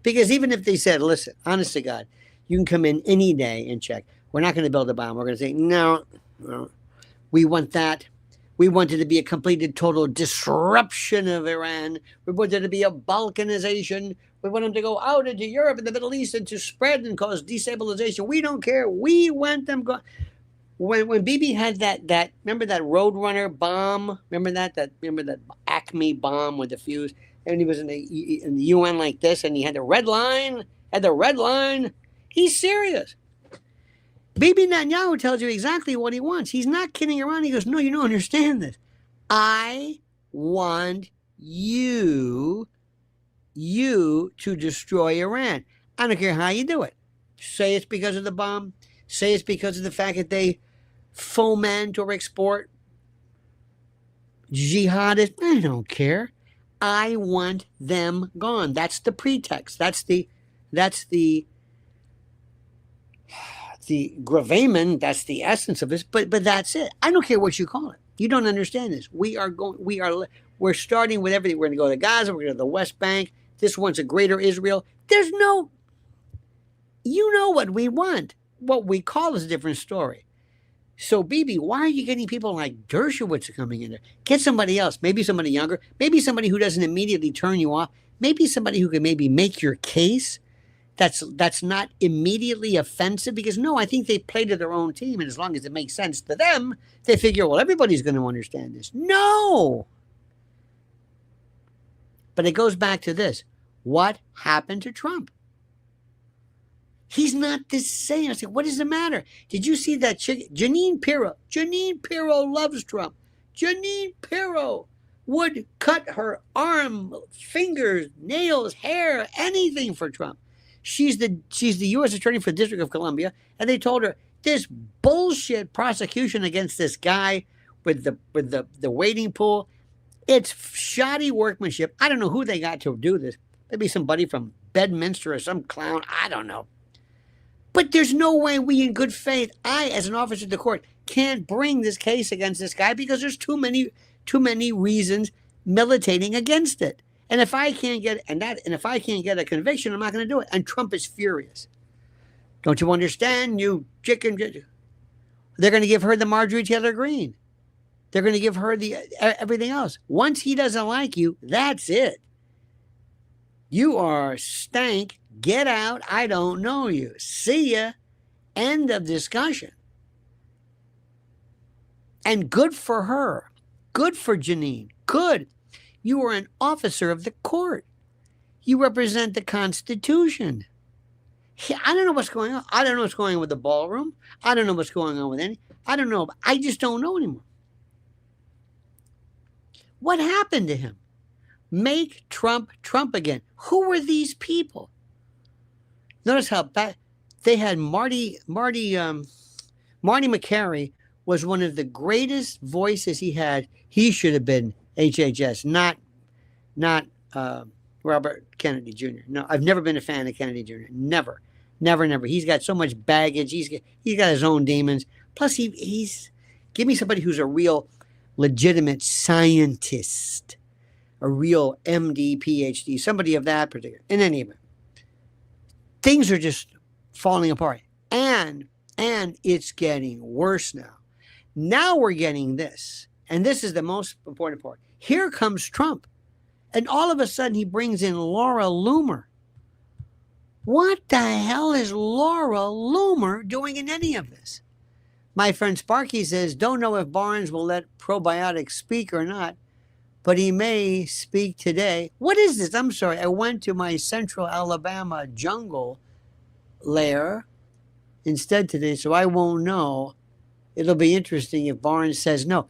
Because even if they said, listen, honest to God, you can come in any day and check. We're not going to build a bomb. We're going to say, no, we want that. We want it to be a complete and total disruption of Iran. We want it to be a Balkanization. We want them to go out into Europe and the Middle East and to spread and cause destabilization. We don't care. We want them gone. When Bibi had that remember that Roadrunner bomb? Remember that Acme bomb with the fuse? And he was in the UN like this, and he had the red line. He's serious. Bibi Netanyahu tells you exactly what he wants. He's not kidding around. He goes, no, you don't understand this. I want you to destroy Iran. I don't care how you do it. Say it's because of the bomb. Say it's because of the fact that they foment or export jihadists. I don't care. I want them gone. That's the pretext. That's the gravamen. That's the essence of this. But that's it. I don't care what you call it. You don't understand this. We're starting with everything. We're going to go to Gaza. We're going to the West Bank. This one's a greater Israel. You know what we want. What we call is a different story. So, Bibi, why are you getting people like Dershowitz coming in there? Get somebody else, maybe somebody younger, maybe somebody who doesn't immediately turn you off, maybe somebody who can maybe make your case that's not immediately offensive, because no, I think they play to their own team, and as long as it makes sense to them, they figure, well, everybody's going to understand this. No! But it goes back to this. What happened to Trump? He's not the same. I said, what is the matter? Did you see that chick, Jeanine Pirro? Jeanine Pirro loves Trump. Jeanine Pirro would cut her arm, fingers, nails, hair, anything for Trump. She's the U.S. Attorney for the District of Columbia, and they told her this bullshit prosecution against this guy with the waiting pool. It's shoddy workmanship. I don't know who they got to do this. Maybe somebody from Bedminster or some clown. I don't know. But there's no way we, in good faith, I, as an officer of the court, can't bring this case against this guy because there's too many reasons militating against it. And if I can't get a conviction, I'm not going to do it. And Trump is furious. Don't you understand, you chicken? They're going to give her the Marjorie Taylor Greene. They're going to give her the everything else. Once he doesn't like you, that's it. You are stank. Get out. I don't know you. See ya. End of discussion. And good for her. Good for Jeanine. Good. You are an officer of the court. You represent the Constitution. I don't know what's going on. I don't know what's going on with the ballroom. I don't know what's going on with any. I don't know. I just don't know anymore. What happened to him? Make Trump Trump again. Who were these people? Notice how bad they had Marty McCary was one of the greatest voices he had. He should have been HHS, not Robert Kennedy Jr. No, I've never been a fan of Kennedy Jr. Never. He's got so much baggage. He's got his own demons. Plus, he's give me somebody who's a real legitimate scientist, a real MD, PhD, somebody of that particular. In any event, things are just falling apart, and it's getting worse now. Now we're getting this. And this is the most important part. Here comes Trump. And all of a sudden, he brings in Laura Loomer. What the hell is Laura Loomer doing in any of this? My friend Sparky says, don't know if Barnes will let probiotics speak or not, but he may speak today. What is this? I'm sorry. I went to my Central Alabama jungle lair instead today, so I won't know. It'll be interesting if Barnes says no.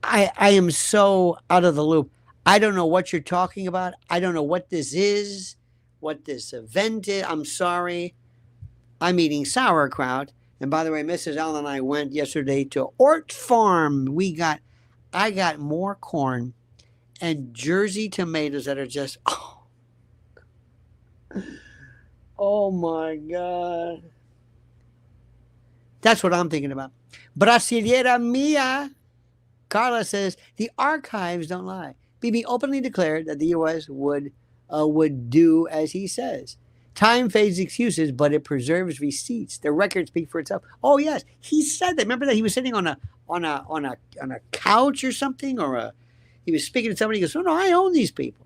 I am so out of the loop. I don't know what you're talking about. I don't know what this is, what this event is. I'm sorry. I'm eating sauerkraut. And by the way, Mrs. Allen and I went yesterday to Ort Farm. I got more corn and Jersey tomatoes that are just, oh my God. That's what I'm thinking about. Brasileira mia. Carla says, the archives don't lie. Bibi openly declared that the U.S. would do as he says. Time fades excuses, but it preserves receipts. The records speak for itself. Oh yes, he said that. Remember that he was sitting on a couch or something, he was speaking to somebody. He goes, "Oh no, I own these people."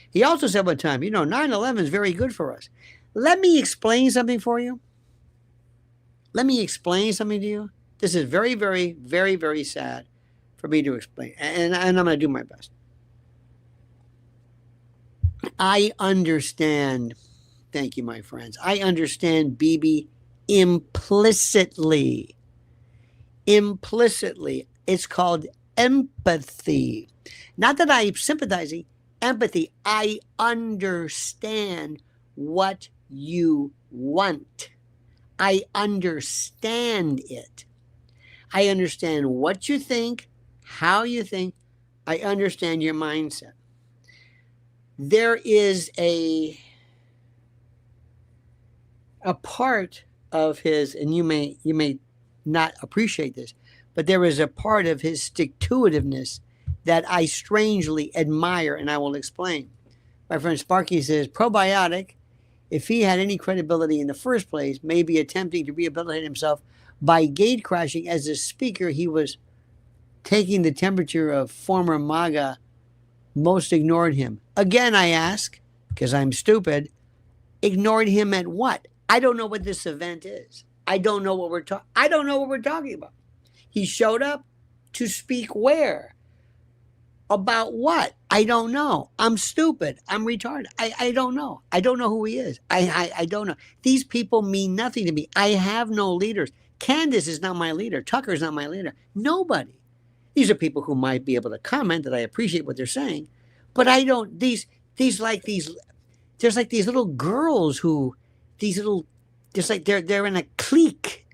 He also said one time, 9/11 is very good for us. Let me explain something for you. Let me explain something to you. This is very, very, very, very sad for me to explain, and I'm going to do my best. I understand. Thank you, my friends. I understand Bibi implicitly. Implicitly. It's called empathy. Not that I'm sympathizing. Empathy. I understand what you want. I understand it. I understand what you think, how you think. I understand your mindset. There is a part of his, and you may not appreciate this, but there is a part of his stick-to-itiveness that I strangely admire, and I will explain. My friend Sparky says, probiotic, if he had any credibility in the first place, may be attempting to rehabilitate himself by gate crashing as a speaker. He was taking the temperature of former MAGA. Most ignored him. Again, I ask, because I'm stupid, ignored him at what? I don't know what this event is. I don't know what we're talking about. He showed up to speak where? About what? I don't know. I'm stupid. I'm retarded. I don't know. I don't know who he is. I don't know. These people mean nothing to me. I have no leaders. Candace is not my leader. Tucker is not my leader. Nobody. These are people who might be able to comment that I appreciate what they're saying, but I don't. There's like these little girls who, just like they're in a clique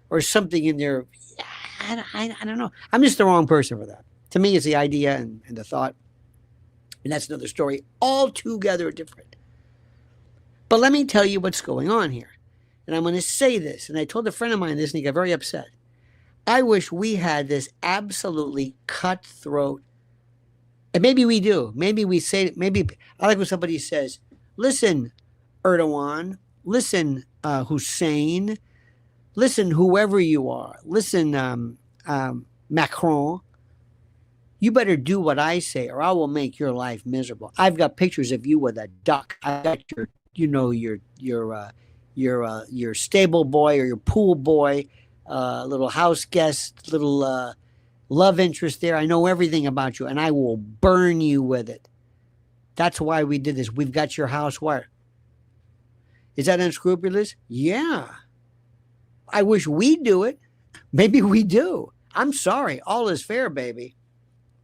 or something in their. I don't know. I'm just the wrong person for that. To me, it's the idea and the thought, and that's another story altogether different. But let me tell you what's going on here, and I'm going to say this. And I told a friend of mine this, and he got very upset. I wish we had this absolutely cutthroat, and maybe we do. Maybe we say, maybe I like when somebody says, listen, Erdogan, listen, Hussein, listen, whoever you are, listen, Macron, you better do what I say or I will make your life miserable. I've got pictures of you with a duck. I got your stable boy or your pool boy, little house guest, little love interest there. I know everything about you, and I will burn you with it. That's why we did this. We've got your house where? Is that unscrupulous? Yeah. I wish we'd do it. Maybe we do. I'm sorry. All is fair, baby.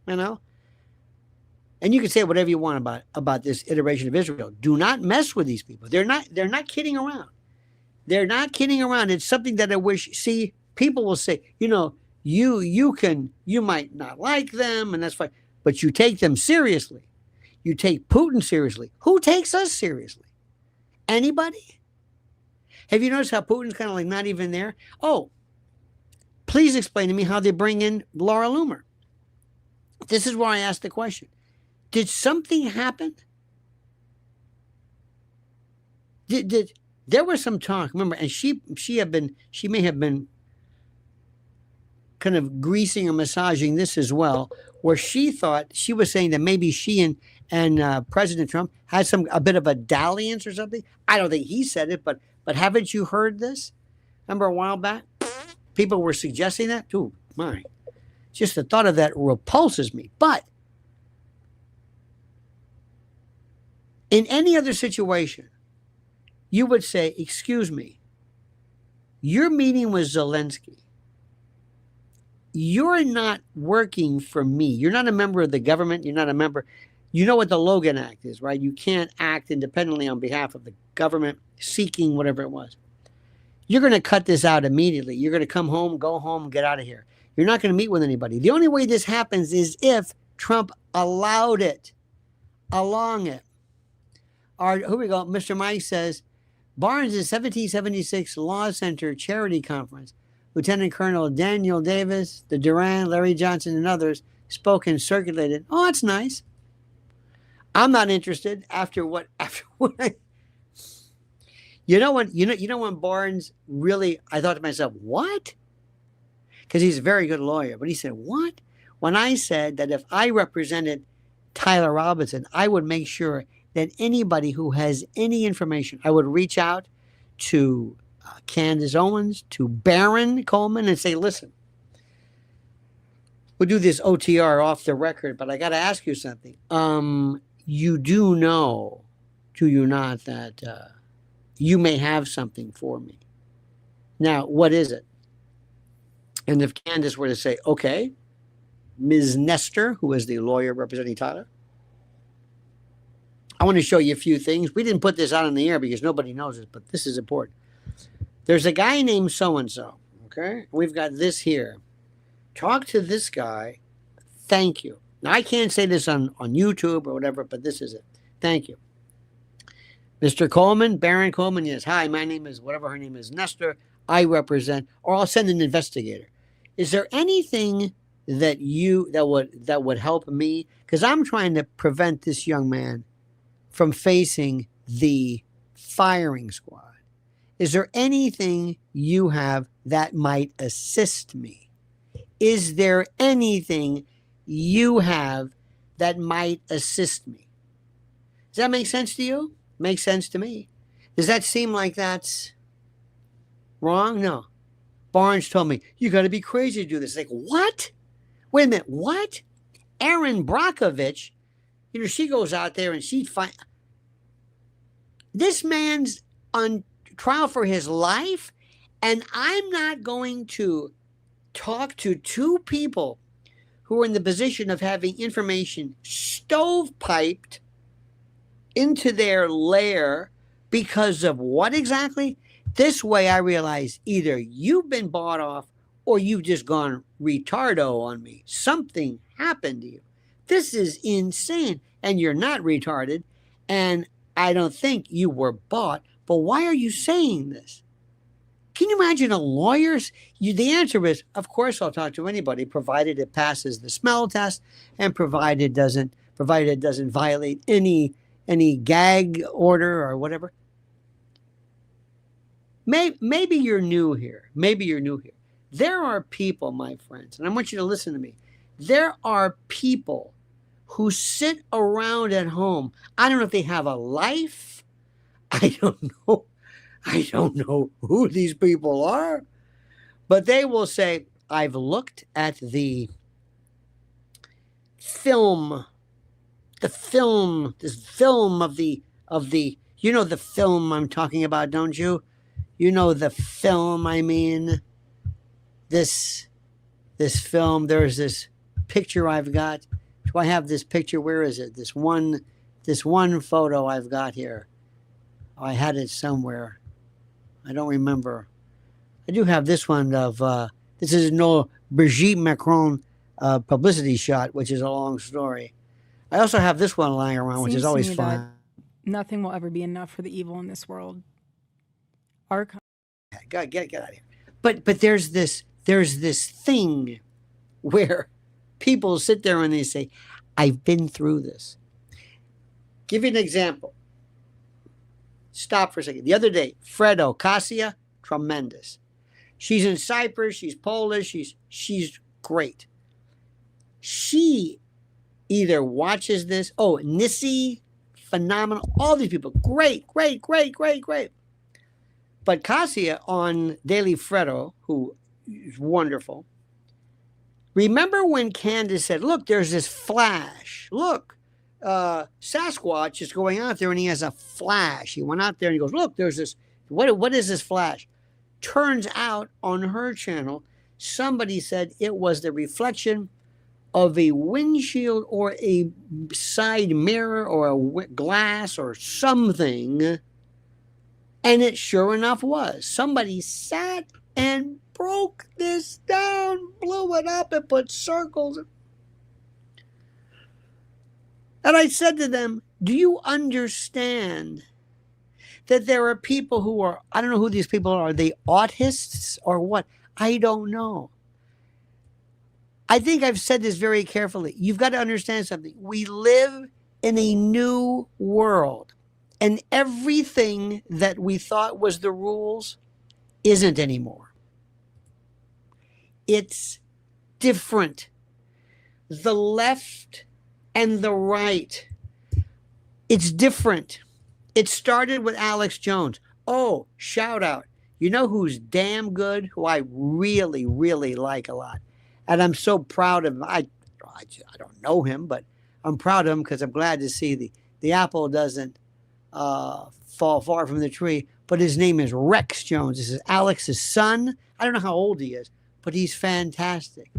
And you can say whatever you want about this iteration of Israel. Do not mess with these people. They're not kidding around. They're not kidding around. It's something that I wish, see, people will say, you might not like them, and that's fine, but you take them seriously. You take Putin seriously. Who takes us seriously? Anybody? Have you noticed how Putin's kind of like not even there? Oh, please explain to me how they bring in Laura Loomer. This is where I ask the question. Did something happen? Did there was some talk, remember, and she may have been kind of greasing or massaging this as well, where she was saying that maybe she and President Trump had a bit of a dalliance or something. I don't think he said it, but haven't you heard this? Remember a while back, people were suggesting that. Ooh, my, just the thought of that repulses me. But in any other situation, you would say, "Excuse me, you're meeting with Zelensky. You're not working for me. You're not a member of the government. You're not a member." You know what the Logan Act is, right? You can't act independently on behalf of the government seeking whatever it was. You're going to cut this out immediately. You're going to come home, go home, get out of here. You're not going to meet with anybody. The only way this happens is if Trump allowed it, along it. Here we go. Mr. Mike says, Barnes' 1776 Law Center Charity Conference, Lieutenant Colonel Daniel Davis, the Duran, Larry Johnson, and others spoke and circulated. Oh, that's nice. I'm not interested after what you know when Barnes really, I thought to myself, what? Because he's a very good lawyer, but he said, what? When I said that if I represented Tyler Robinson, I would make sure that anybody who has any information, I would reach out to Candace Owens, to Baron Coleman, and say, listen, we'll do this OTR off the record, but I got to ask you something. You do know, do you not, that you may have something for me? Now, what is it? And if Candace were to say, okay, Ms. Nestor, who is the lawyer representing Tyler, I want to show you a few things. We didn't put this out on the air because nobody knows it, but this is important. There's a guy named so-and-so, okay? We've got this here. Talk to this guy. Thank you. Now, I can't say this on YouTube or whatever, but this is it. Thank you. Mr. Coleman, Baron Coleman, yes. Hi, my name is whatever her name is, Nestor. I represent, or I'll send an investigator. Is there anything that would help me? Because I'm trying to prevent this young man from facing the firing squad. Is there anything you have that might assist me? Is there anything you have that might assist me? Does that make sense to you? Makes sense to me. Does that seem like that's wrong? No. Barnes told me, you got to be crazy to do this. Like, what? Wait a minute, what? Erin Brockovich, she goes out there and she finds... This man's on trial for his life, and I'm not going to talk to two people who are in the position of having information stovepiped into their lair because of what exactly? This way I realize either you've been bought off or you've just gone retardo on me. Something happened to you. This is insane. And you're not retarded. And I don't think you were bought. But why are you saying this? Can you imagine a lawyer's? The answer is, of course, I'll talk to anybody, provided it passes the smell test and provided it doesn't violate any gag order or whatever. Maybe you're new here. There are people, my friends, and I want you to listen to me. There are people who sit around at home. I don't know if they have a life. I don't know who these people are, but they will say, I've looked at the film of the, you know the film I'm talking about, don't you? You know the film, I mean, this film, there's this picture I've got. Do I have this picture? Where is it? This one photo I've got here. Oh, I had it somewhere. I don't remember. I do have this one of, this is no Brigitte Macron publicity shot, which is a long story. I also have this one lying around, which is always fun. Nothing will ever be enough for the evil in this world. Get out of here. But there's this thing where people sit there and they say, I've been through this. Give you an example. Stop for a second. The other day, Fred Ocasio, tremendous. She's in Cyprus. She's Polish. She's great. She either watches this. Oh, Nissy, phenomenal. All these people, great. But Cassia on Daily Freddo, who is wonderful. Remember when Candace said, look, there's this flash. Look, Sasquatch is going out there and he has a flash. He went out there and he goes, look, there's this. What is this flash? Turns out on her channel, somebody said it was the reflection of a windshield or a side mirror or a glass or something. And it sure enough was. Somebody sat and broke this down, blew it up, and put circles. And I said to them, do you understand that there are people who are, I don't know who these people are they autists or what? I don't know. I think I've said this very carefully. You've got to understand something. We live in a new world, and everything that we thought was the rules isn't anymore. It's different. The left and the right, it's different. It started with Alex Jones. Oh, shout out. You know who's damn good, who I really, really like a lot? And I'm so proud of him. I don't know him, but I'm proud of him because I'm glad to see the apple doesn't fall far from the tree. But his name is Rex Jones. This is Alex's son. I don't know how old he is, but he's fantastic.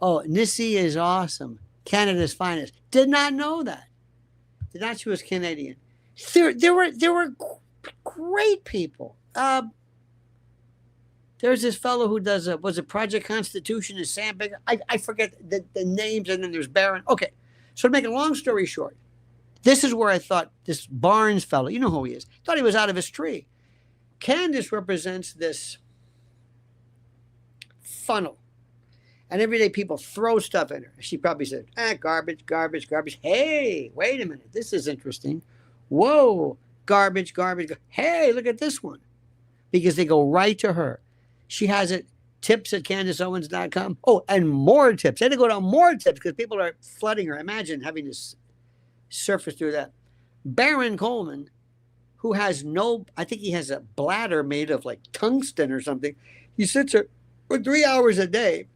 Oh, Nissy is awesome. Canada's finest. Did not know that. Did not she was Canadian. There were great people. There's this fellow who does was it Project Constitution in Sandbag? I forget the names, and then there's Barron. Okay, so to make a long story short, this is where I thought this Barnes fellow, you know who he is, thought he was out of his tree. Candace represents this funnel, and every day people throw stuff at her. She probably said, garbage. Hey, wait a minute, this is interesting. Whoa, garbage. Hey, look at this one. Because they go right to her. She has it, tips at CandaceOwens.com. Oh, and more tips. They had to go down more tips because people are flooding her. Imagine having to surface through that. Baron Coleman, who has I think he has a bladder made of like tungsten or something. He sits there for 3 hours a day.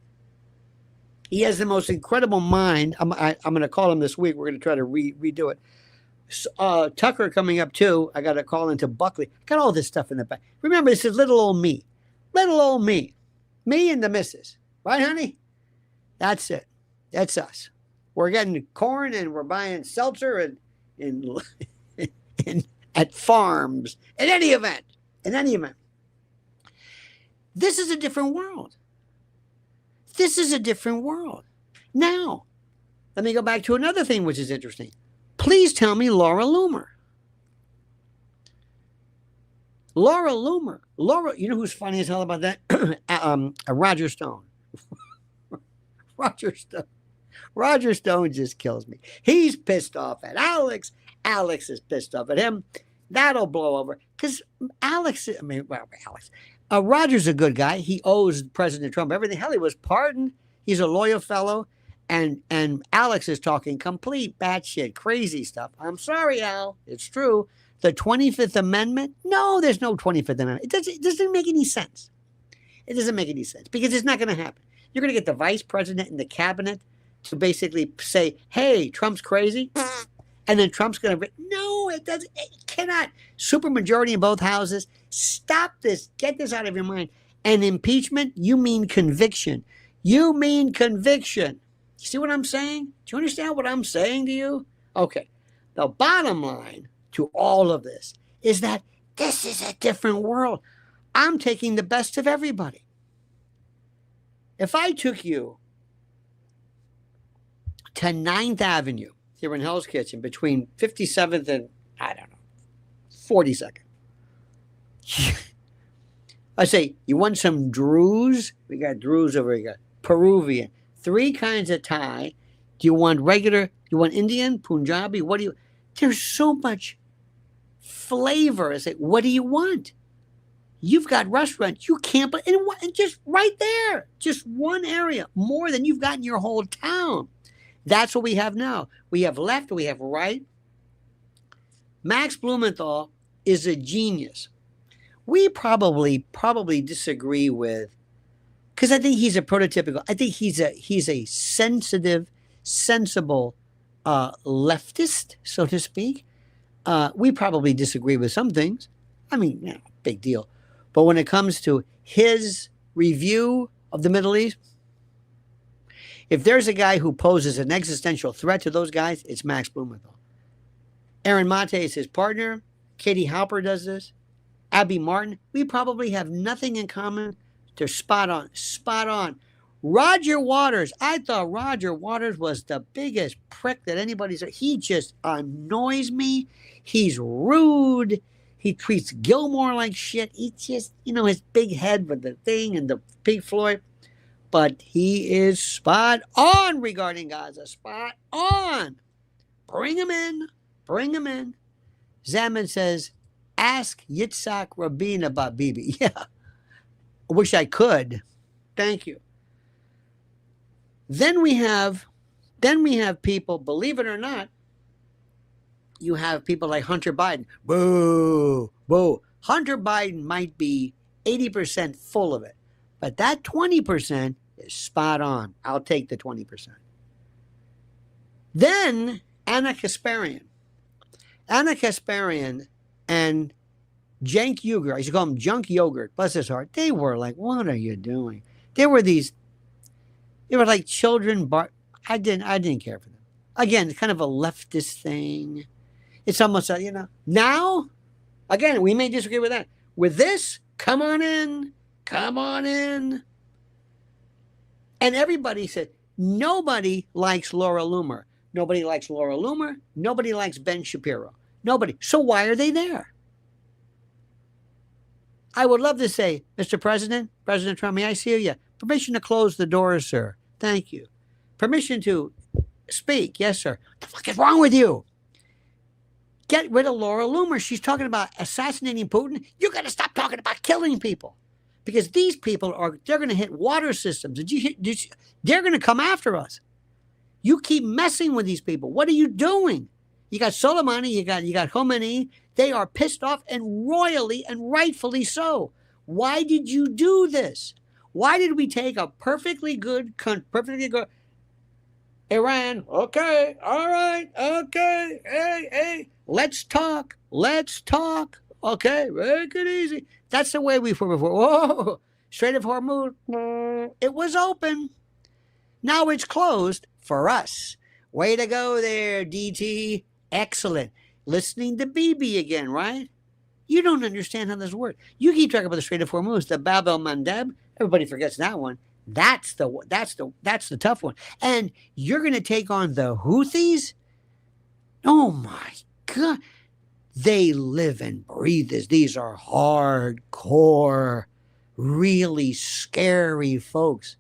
He has the most incredible mind. I'm going to call him this week. We're going to try to redo it. Tucker coming up too. I got to call into Buckley. Got all this stuff in the back. Remember, this is little old me. Little old me. Me and the missus. Right, honey? That's it. That's us. We're getting corn and we're buying seltzer and at farms. In any event. This is a different world. Now, let me go back to another thing which is interesting. Please tell me Laura Loomer. Laura, you know who's funny as hell about that? Roger Stone. Roger Stone just kills me. He's pissed off at Alex. Alex is pissed off at him. That'll blow over. Because Roger's a good guy. He owes President Trump everything. Hell, he was pardoned. He's a loyal fellow. And Alex is talking complete batshit crazy stuff. I'm sorry, Al. It's true. The 25th Amendment? No, there's no 25th Amendment. It doesn't make any sense. It doesn't make any sense because it's not going to happen. You're going to get the vice president and the cabinet to basically say, hey, Trump's crazy. And then Trump's going to... No, it doesn't. It cannot. Supermajority in both houses. Stop this. Get this out of your mind. And impeachment, you mean conviction. You mean conviction. You see what I'm saying? Do you understand what I'm saying to you? Okay. The bottom line to all of this is that this is a different world. I'm taking the best of everybody. If I took you to 9th Avenue here in Hell's Kitchen between 57th and, 42nd. I say, you want some Drews? We got Drews over here. We got Peruvian. 3 kinds of Thai. Do you want regular? Do you want Indian? Punjabi? What do you... There's so much flavor. I say, what do you want? You've got restaurants. You can't, and just right there, just one area, more than you've got in your whole town. That's what we have now. We have left, we have right. Max Blumenthal is a genius. We probably disagree with, because I think he's a prototypical. I think he's a sensitive, sensible leftist, so to speak. We probably disagree with some things. I mean, big deal. But when it comes to his review of the Middle East, if there's a guy who poses an existential threat to those guys, it's Max Blumenthal. Aaron Mate is his partner. Katie Halper does this. Abby Martin. We probably have nothing in common. They're spot on. Spot on. Roger Waters. I thought Roger Waters was the biggest prick that anybody's. He just annoys me. He's rude. He treats Gilmore like shit. He just, his big head with the thing and the Pink Floyd. But he is spot on regarding Gaza. Spot on. Bring him in. Bring him in. Zaman says, ask Yitzhak Rabin about Bibi. Yeah. I wish I could. Thank you. Then we have people, believe it or not, you have people like Hunter Biden. Boo, boo. Hunter Biden might be 80% full of it, but that 20% is spot on. I'll take the 20%. Then Anna Kasparian. Anna Kasparian and Cenk Uygur, I used to call him Junk Yogurt, bless his heart, they were like, what are you doing? They were like children. I didn't care for them. Again, it's kind of a leftist thing. It's almost, now, again, we may disagree with that. With this, come on in. Come on in. And everybody said, nobody likes Laura Loomer. Nobody likes Laura Loomer. Nobody likes Ben Shapiro. Nobody. So why are they there? I would love to say, Mr. President, President Trump, may I see you? Permission to close the doors, sir. Thank you. Permission to speak. Yes, sir. What the fuck is wrong with you? Get rid of Laura Loomer. She's talking about assassinating Putin. You got to stop talking about killing people. Because these people they're going to hit water systems. They're going to come after us. You keep messing with these people. What are you doing? You got Soleimani, you got Khomeini. They are pissed off, and royally and rightfully so. Why did you do this? Why did we take a perfectly good Iran? Okay, all right, okay, hey, let's talk. Okay, take it easy. That's the way we were before. Whoa, Strait of Hormuz, it was open. Now it's closed for us. Way to go there, DT. Excellent. Listening to Bibi again, right? You don't understand how this works. You keep talking about the Strait of Hormuz, the Bab el Mandeb. Everybody forgets that one. That's the tough one. And you're going to take on the Houthis? Oh my God. They live and breathe this. These are hardcore, really scary folks.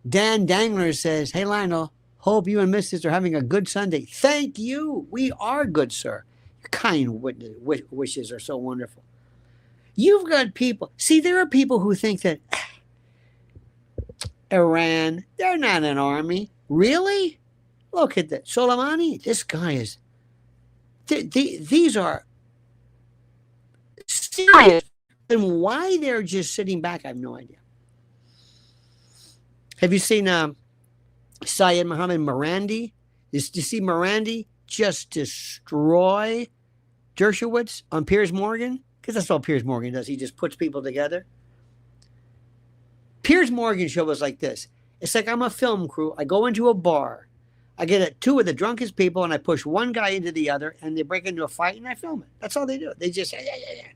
Dan Dangler says, hey, Lionel, hope you and Mrs. are having a good Sunday. Thank you. We are good, sir. Your kind wishes are so wonderful. You've got people. See, there are people who think that Iran, they're not an army. Really? Look at that. Soleimani, this guy is. These are serious. And why they're just sitting back, I have no idea. Have you seen Syed Mohammed Marandi? Did you see Marandi just destroy Dershowitz on Piers Morgan? Because that's all Piers Morgan does. He just puts people together. Piers Morgan show was like this. It's like I'm a film crew. I go into a bar. I get two of the drunkest people, and I push one guy into the other, and they break into a fight, and I film it. That's all they do. They just, yeah.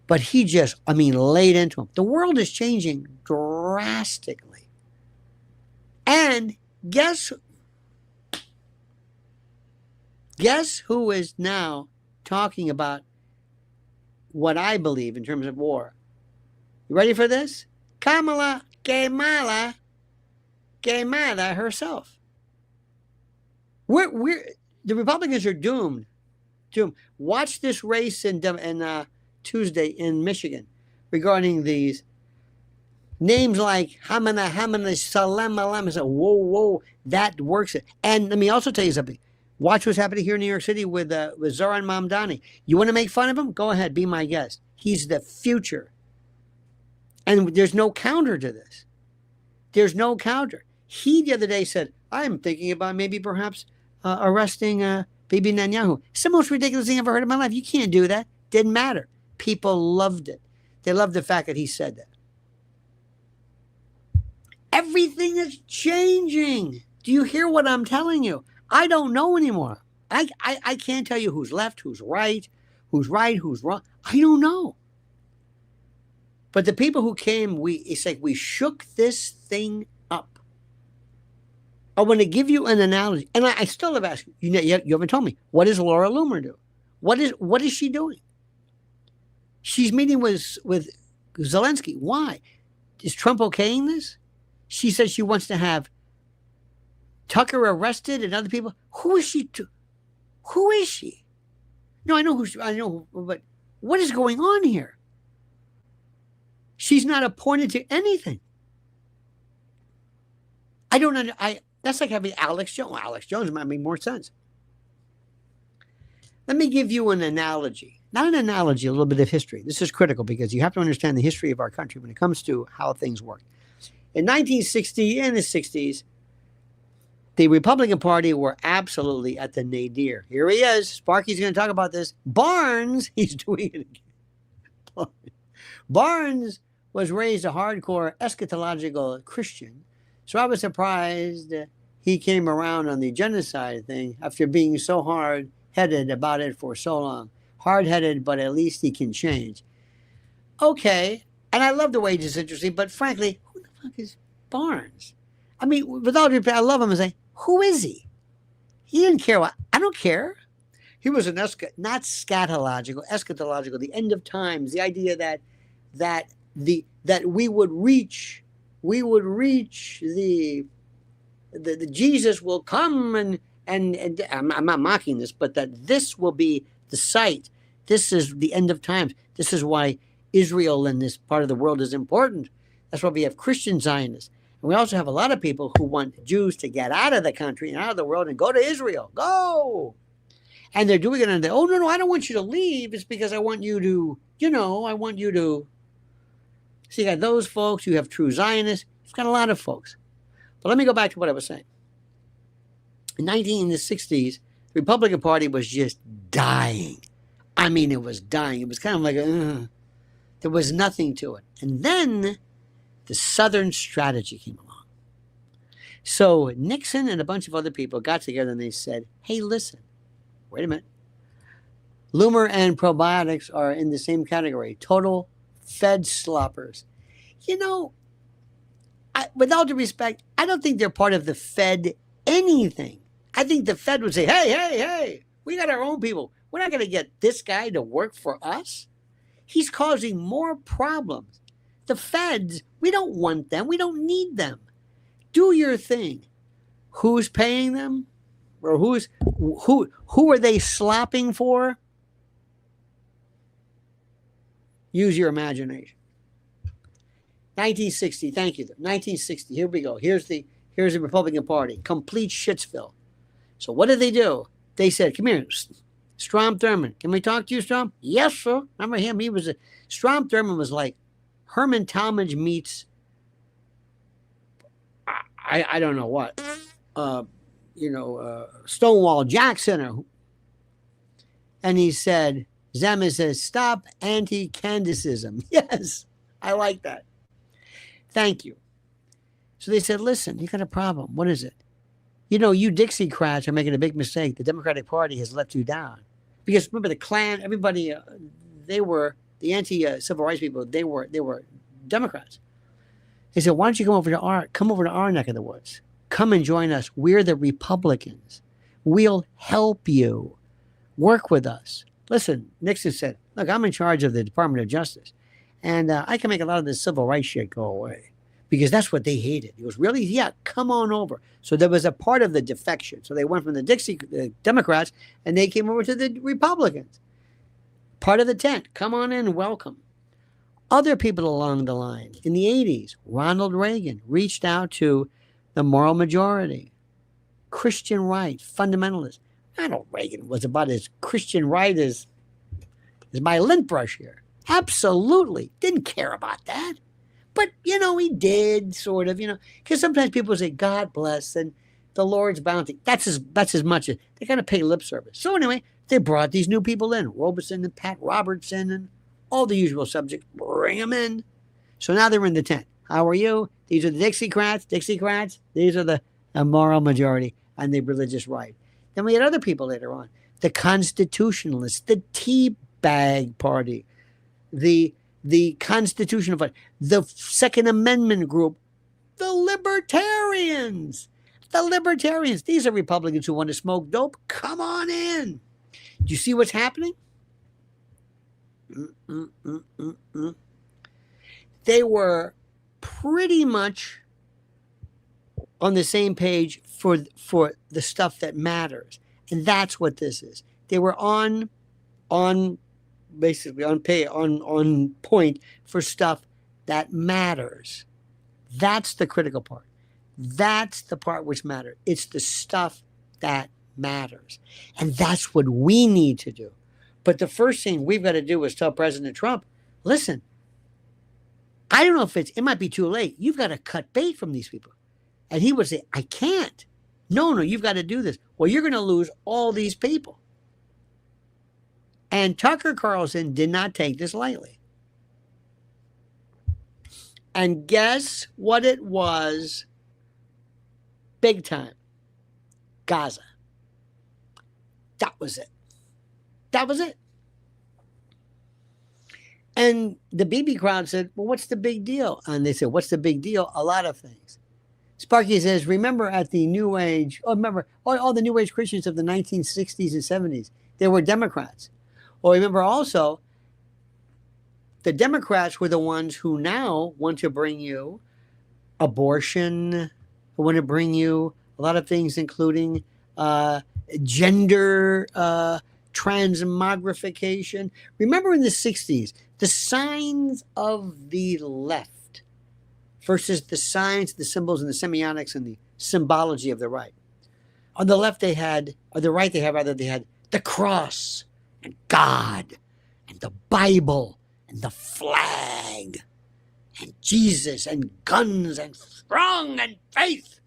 But he just, laid into him. The world is changing drastically. And guess who is now talking about what I believe in terms of war? You ready for this? Kamala herself. The Republicans are doomed. Watch this race in Tuesday in Michigan regarding these names like Hamana, Salem, Alam. I said, whoa, that works. And let me also tell you something. Watch what's happening here in New York City with Zoran Mamdani. You want to make fun of him? Go ahead, be my guest. He's the future. And there's no counter to this. There's no counter. He the other day said, I'm thinking about maybe perhaps arresting Bibi Netanyahu. It's the most ridiculous thing I've ever heard in my life. You can't do that. Didn't matter. People loved it. They loved the fact that he said that. Everything is changing. Do you hear what I'm telling you? I don't know anymore. I can't tell you who's left, who's right, who's wrong. I don't know. But the people who came, it's like we shook this thing up. I want to give you an analogy. And I still have asked you, you haven't told me, what does Laura Loomer do? What is she doing? She's meeting with Zelensky. Why? Is Trump okaying this? She says she wants to have Tucker arrested and other people. Who is she? Who is she? No, I know, but what is going on here? She's not appointed to anything. I don't know. That's like having Alex Jones. Well, Alex Jones might make more sense. Let me give you an analogy. Not an analogy, a little bit of history. This is critical because you have to understand the history of our country when it comes to how things work. In 1960 and the 60s, the Republican Party were absolutely at the nadir. Here he is. Sparky's going to talk about this. Barnes, he's doing it again. Barnes was raised a hardcore eschatological Christian. So I was surprised he came around on the genocide thing after being so hard-headed about it for so long. Hard-headed, but at least he can change. Okay. And I love the way he's interesting, but frankly, who the fuck is Barnes? I mean, with all due respect, I love him and say, who is he? He didn't care what. I don't care. He was not scatological, eschatological, the end of times, the idea that we would reach the Jesus will come and I'm not mocking this, but that this will be the site. This is the end of times. This is why Israel in this part of the world is important. That's why we have Christian Zionists. And we also have a lot of people who want Jews to get out of the country and out of the world and go to Israel. Go! And they're doing it and oh, no, I don't want you to leave. It's because I want you to, I want you to. So you got those folks. You have true Zionists. You've got a lot of folks. But let me go back to what I was saying. In the 1960s, the Republican Party was just dying. I mean, it was dying. It was kind of like, there was nothing to it. And then the Southern strategy came along. So Nixon and a bunch of other people got together and they said, hey, listen, wait a minute. Loomer and probiotics are in the same category. Total Fed sloppers. With all due respect, I don't think they're part of the Fed anything. I think the Fed would say, hey, we got our own people. We're not going to get this guy to work for us. He's causing more problems. The Feds, we don't want them. We don't need them. Do your thing. Who's paying them? Or who are they slopping for? Use your imagination. 1960, thank you. 1960, here we go. Here's the Republican Party. Complete shitsville. So what did they do? They said, come here, Strom Thurmond. Can we talk to you, Strom? Yes, sir. Remember him? Strom Thurmond was like Herman Talmadge meets, I don't know what, Stonewall Jackson. And he said, Zema says, stop anti-Candaceism. Yes, I like that. Thank you. So they said, listen, you got a problem. What is it? You Dixiecrats are making a big mistake. The Democratic Party has let you down. Because remember the Klan, everybody, they were the anti-civil rights people. They were Democrats. They said, why don't you come over to our neck of the woods? Come and join us. We're the Republicans. We'll help you. Work with us. Listen, Nixon said, look, I'm in charge of the Department of Justice. And I can make a lot of this civil rights shit go away. Because that's what they hated. He goes, really? Yeah, come on over. So there was a part of the defection. So they went from the Democrats and they came over to the Republicans. Part of the tent. Come on in, welcome. Other people along the line. In the 80s, Ronald Reagan reached out to the moral majority. Christian right, fundamentalists. Ronald Reagan was about as Christian right as my lint brush here. Absolutely. Didn't care about that. But, he did sort of, because sometimes people say, God bless, and the Lord's bounty. That's as much as they got to pay lip service. So anyway, they brought these new people in, Robeson and Pat Robertson and all the usual subjects. Bring them in. So now they're in the tent. How are you? These are the Dixiecrats. These are the moral majority and the religious right. Then we had other people later on. The Constitutionalists, the Tea Bag Party, the Constitutional Party, the Second Amendment group, the Libertarians. These are Republicans who want to smoke dope. Come on in. Do you see what's happening? They were pretty much on the same page for the stuff that matters. And that's what this is. They were basically on point for stuff that matters. That's the critical part. That's the part which matters. It's the stuff that matters. And that's what we need to do. But the first thing we've got to do is tell President Trump, listen, I don't know if it might be too late. You've got to cut bait from these people. And he would say, I can't. No, you've got to do this. Well, you're going to lose all these people. And Tucker Carlson did not take this lightly. And guess what it was? Big time. Gaza. That was it. And the BB crowd said, well, what's the big deal? And they said, what's the big deal? A lot of things. Sparky says, remember at the New Age, remember all the New Age Christians of the 1960s and 70s, they were Democrats. Well, remember also, the Democrats were the ones who now want to bring you abortion, who want to bring you a lot of things, including gender transmogrification. Remember in the 60s, the signs of the left versus the signs, the symbols, and the semiotics and the symbology of the right. On the left they had, or the right they had the cross and God and the Bible and the flag and Jesus and guns and strong and faith.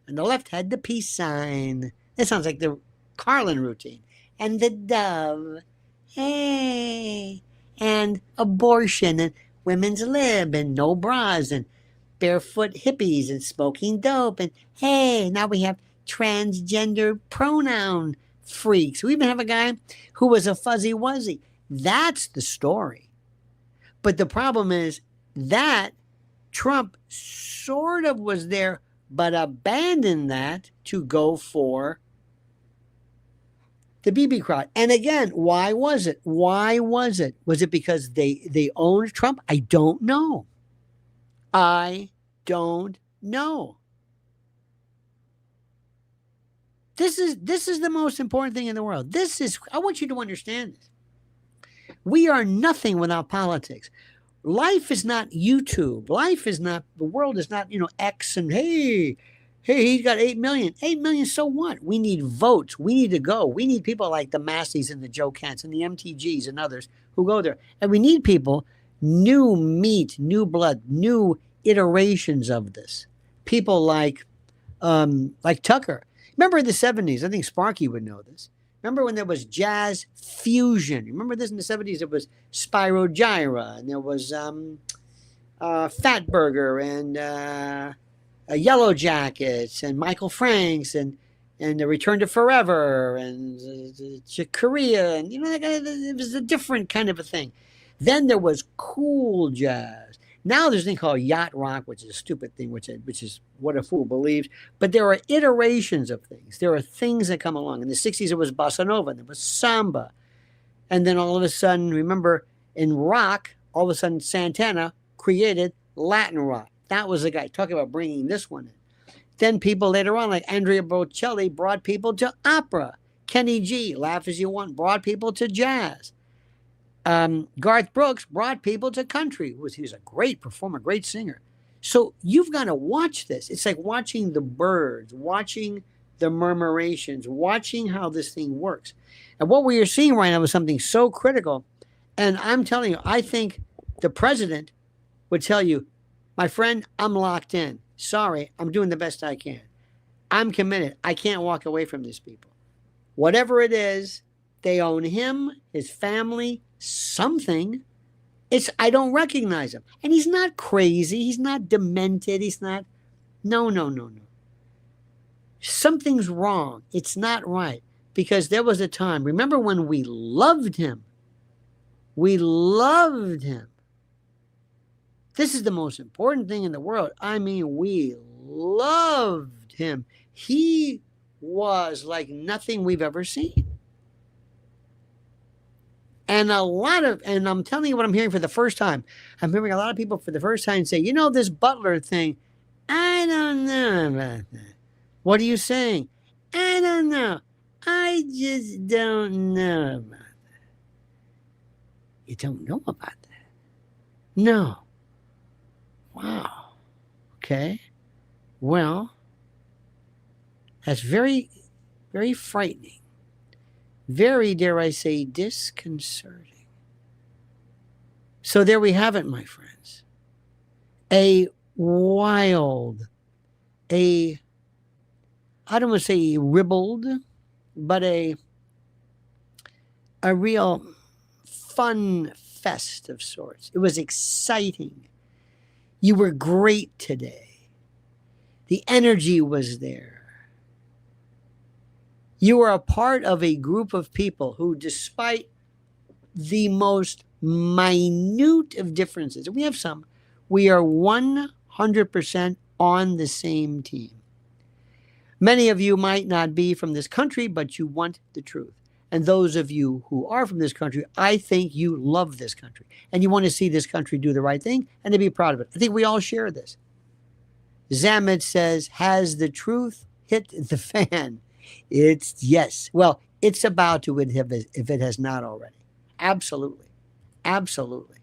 And the left had the peace sign. That sounds like the Carlin routine. And the dove. Hey. And abortion and women's lib and no bras and barefoot hippies and smoking dope. And hey, now we have transgender pronoun freaks. We even have a guy who was a fuzzy wuzzy. That's the story. But the problem is that Trump sort of was there, but abandoned that to go for the BB crowd. And again, why was it? Was it because they owned Trump? I don't know. This is the most important thing in the world. I want you to understand this. We are nothing without politics. Life is not YouTube. The world is not, X and hey, he's got 8 million. 8 million, so what? We need votes. We need to go. We need people like the Masseys and the Joe Kents and the MTGs and others who go there. And we need people, new meat, new blood, new iterations of this. People like Tucker. Remember in the 70s, I think Sparky would know this. Remember when there was jazz fusion? Remember this in the 70s? It was Spyro Gyra, and there was Fatburger, and Yellow Jackets, and Michael Franks, and the Return to Forever, and Korea, and it was a different kind of a thing. Then there was cool jazz. Now there's a thing called yacht rock, which is a stupid thing, which is what a fool believes. But there are iterations of things. There are things that come along. In the 60s, it was bossa nova, and there was samba. And then all of a sudden, remember, in rock, all of a sudden Santana created Latin rock. That was the guy talking about bringing this one in. Then people later on, like Andrea Bocelli, brought people to opera. Kenny G, Laugh As You Want, brought people to jazz. Garth Brooks brought people to country. He's a great performer, great singer. So you've got to watch this. It's like watching the birds, watching the murmurations, watching how this thing works. And what we are seeing right now is something so critical. And I'm telling you, I think the president would tell you, my friend, I'm locked in. Sorry, I'm doing the best I can. I'm committed. I can't walk away from these people. Whatever it is, they own him, his family, something. I don't recognize him. And he's not crazy. He's not demented. He's not. No, no, no, no. Something's wrong. It's not right. Because there was a time, remember when we loved him? We loved him. This is the most important thing in the world. I mean, we loved him. He was like nothing we've ever seen. And I'm telling you what I'm hearing for the first time. I'm hearing a lot of people for the first time say, this Butler thing, I don't know about that. What are you saying? I don't know. I just don't know about that. You don't know about that? No. Wow. Okay. Well, that's very, very frightening. Very, dare I say, disconcerting. So there we have it, my friends. A wild, I don't want to say ribald, but a real fun fest of sorts. It was exciting. You were great today. The energy was there. You were a part of a group of people who, despite the most minute of differences, and we have some, we are 100% on the same team. Many of you might not be from this country, but you want the truth. And those of you who are from this country, I think you love this country. And you want to see this country do the right thing and to be proud of it. I think we all share this. Zamet says, has the truth hit the fan? It's yes. Well, it's about to if it has not already. Absolutely. Absolutely.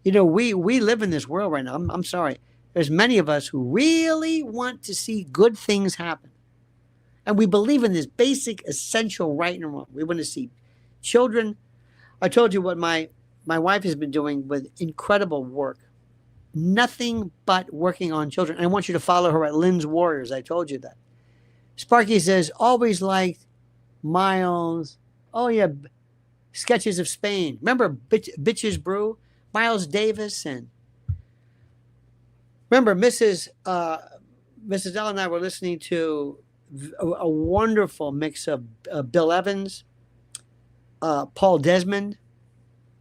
We live in this world right now. I'm sorry. There's many of us who really want to see good things happen. And we believe in this basic, essential right and wrong. We want to see children. I told you what my wife has been doing with incredible work. Nothing but working on children. And I want you to follow her at Lynn's Warriors. I told you that. Sparky says, always liked Miles. Oh, yeah. Sketches of Spain. Remember Bitches Brew? Miles Davis. And remember, Mrs. L and I were listening to a wonderful mix of Bill Evans, Paul Desmond,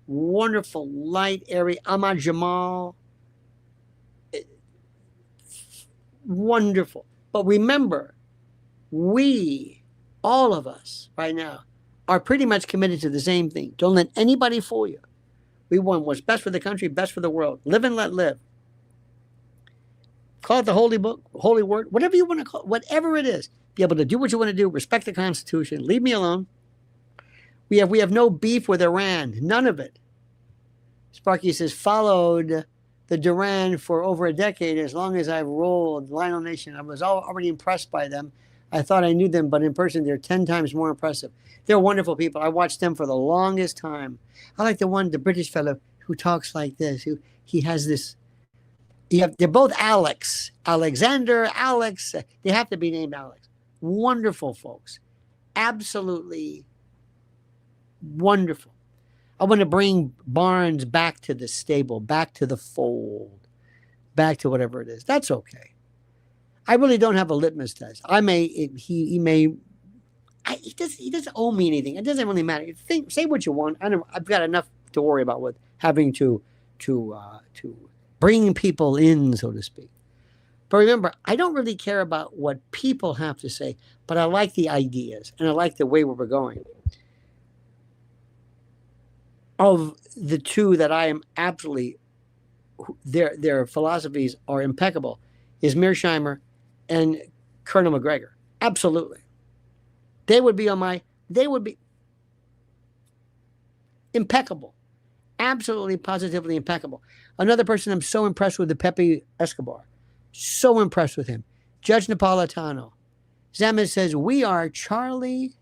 wonderful, light, airy, Ahmad Jamal. Wonderful. But remember, we, all of us right now, are pretty much committed to the same thing. Don't let anybody fool you. We want what's best for the country, best for the world. Live and let live. Call it the holy book, holy word, whatever you want to call it, whatever it is. Be able to do what you want to do, respect the Constitution, leave me alone. We have no beef with Iran, none of it. Sparky says, followed the Duran for over a decade. As long as I've rolled Lionel Nation, I was already impressed by them. I thought I knew them, but in person, they're 10 times more impressive. They're wonderful people. I watched them for the longest time. I like the British fellow who talks like this, he has this. They're both Alex, Alexander, Alex. They have to be named Alex. Wonderful folks. Absolutely wonderful. I want to bring Barnes back to the stable, back to the fold, back to whatever it is. That's okay. I really don't have a litmus test. He doesn't owe me anything. It doesn't really matter. Say what you want. I've got enough to worry about with having to bring people in, so to speak. But remember, I don't really care about what people have to say, but I like the ideas and I like the way we're going. Of the two that I am absolutely, their philosophies are impeccable, is Mearsheimer and Colonel McGregor. Absolutely. They would be impeccable. Absolutely, positively impeccable. Another person I'm so impressed with, the Pepe Escobar. So impressed with him. Judge Napolitano. Zemet says, we are Charlie.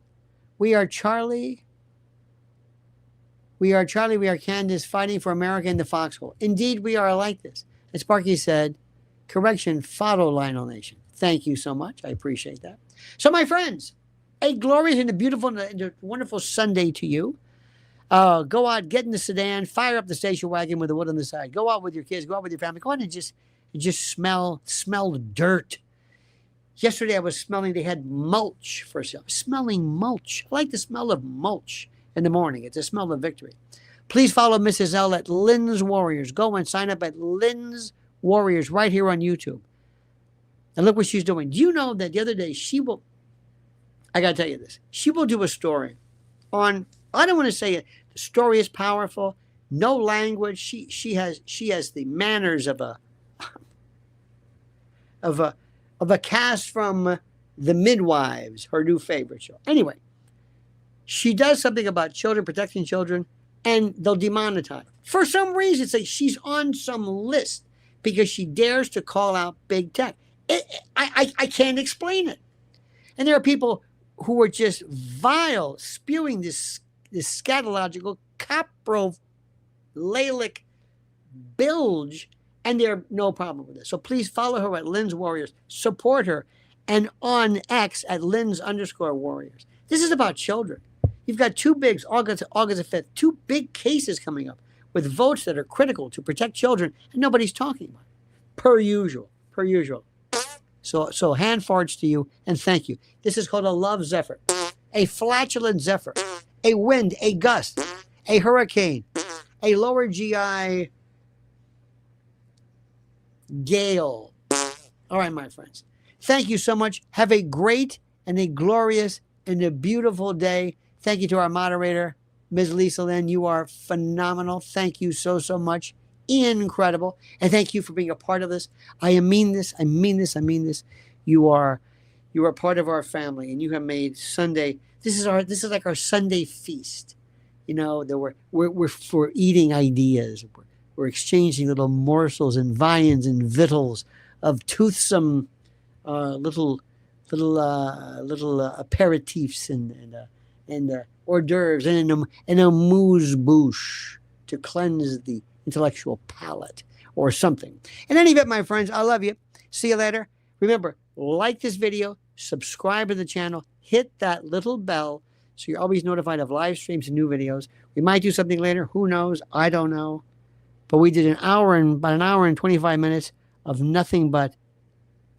We are Charlie. We are Charlie. We are Candace, fighting for America in the foxhole. Indeed, we are like this. As Sparky said, correction, follow Lionel Nation. Thank you so much. I appreciate that. So, my friends, a glorious and a beautiful and a wonderful Sunday to you. Go out, get in the sedan, fire up the station wagon with the wood on the side. Go out with your kids, go out with your family. Go out and just smell dirt. Yesterday I was smelling, they had mulch for sale. Smelling mulch. I like the smell of mulch in the morning. It's a smell of victory. Please follow Mrs. L at Lynn's Warriors. Go and sign up at Lynn's Warriors right here on YouTube. And look what she's doing. Do you know that the other day I got to tell you this. She will do a story on, I don't want to say it. The story is powerful. No language. She has the manners of a cast from The Midwives, her new favorite show. Anyway, she does something about children, protecting children, and they'll demonetize. For some reason, it's like she's on some list because she dares to call out big tech. I can't explain it. And there are people who are just vile, spewing this scatological, coprolalic bilge, and they're no problem with it. So please follow her at Lynn's Warriors. Support her. And on X at Lynn's_Warriors. This is about children. You've got two bigs, August the 5th, two big cases coming up with votes that are critical to protect children, and nobody's talking about it. Per usual. So hand farts to you, and thank you. This is called a love zephyr, a flatulent zephyr, a wind, a gust, a hurricane, a lower GI gale. All right, my friends. Thank you so much. Have a great and a glorious and a beautiful day. Thank you to our moderator, Ms. Lisa Lynn. You are phenomenal. Thank you so much. Incredible. And thank you for being a part of this. I mean this. You are part of our family, and you have made Sunday. This is like our Sunday feast. You know, that we're eating ideas. We're exchanging little morsels and viands and victuals of toothsome little aperitifs and hors d'oeuvres and an amuse-bouche to cleanse the intellectual palate or something. In any event, my friends, I love you. See you later. Remember, like this video, subscribe to the channel, hit that little bell so you're always notified of live streams and new videos. We might do something later. Who knows? I don't know. But we did about an hour and 25 minutes of nothing but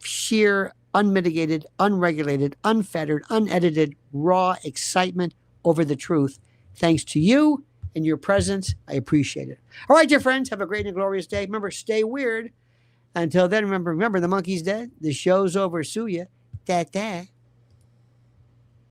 sheer, unmitigated, unregulated, unfettered, unedited, raw excitement over the truth. Thanks to you and your presence. I appreciate it. All right, dear friends, have a great and glorious day. Remember, stay weird. Until then, remember, the monkey's dead. The show's over. Sue ya. Da-da.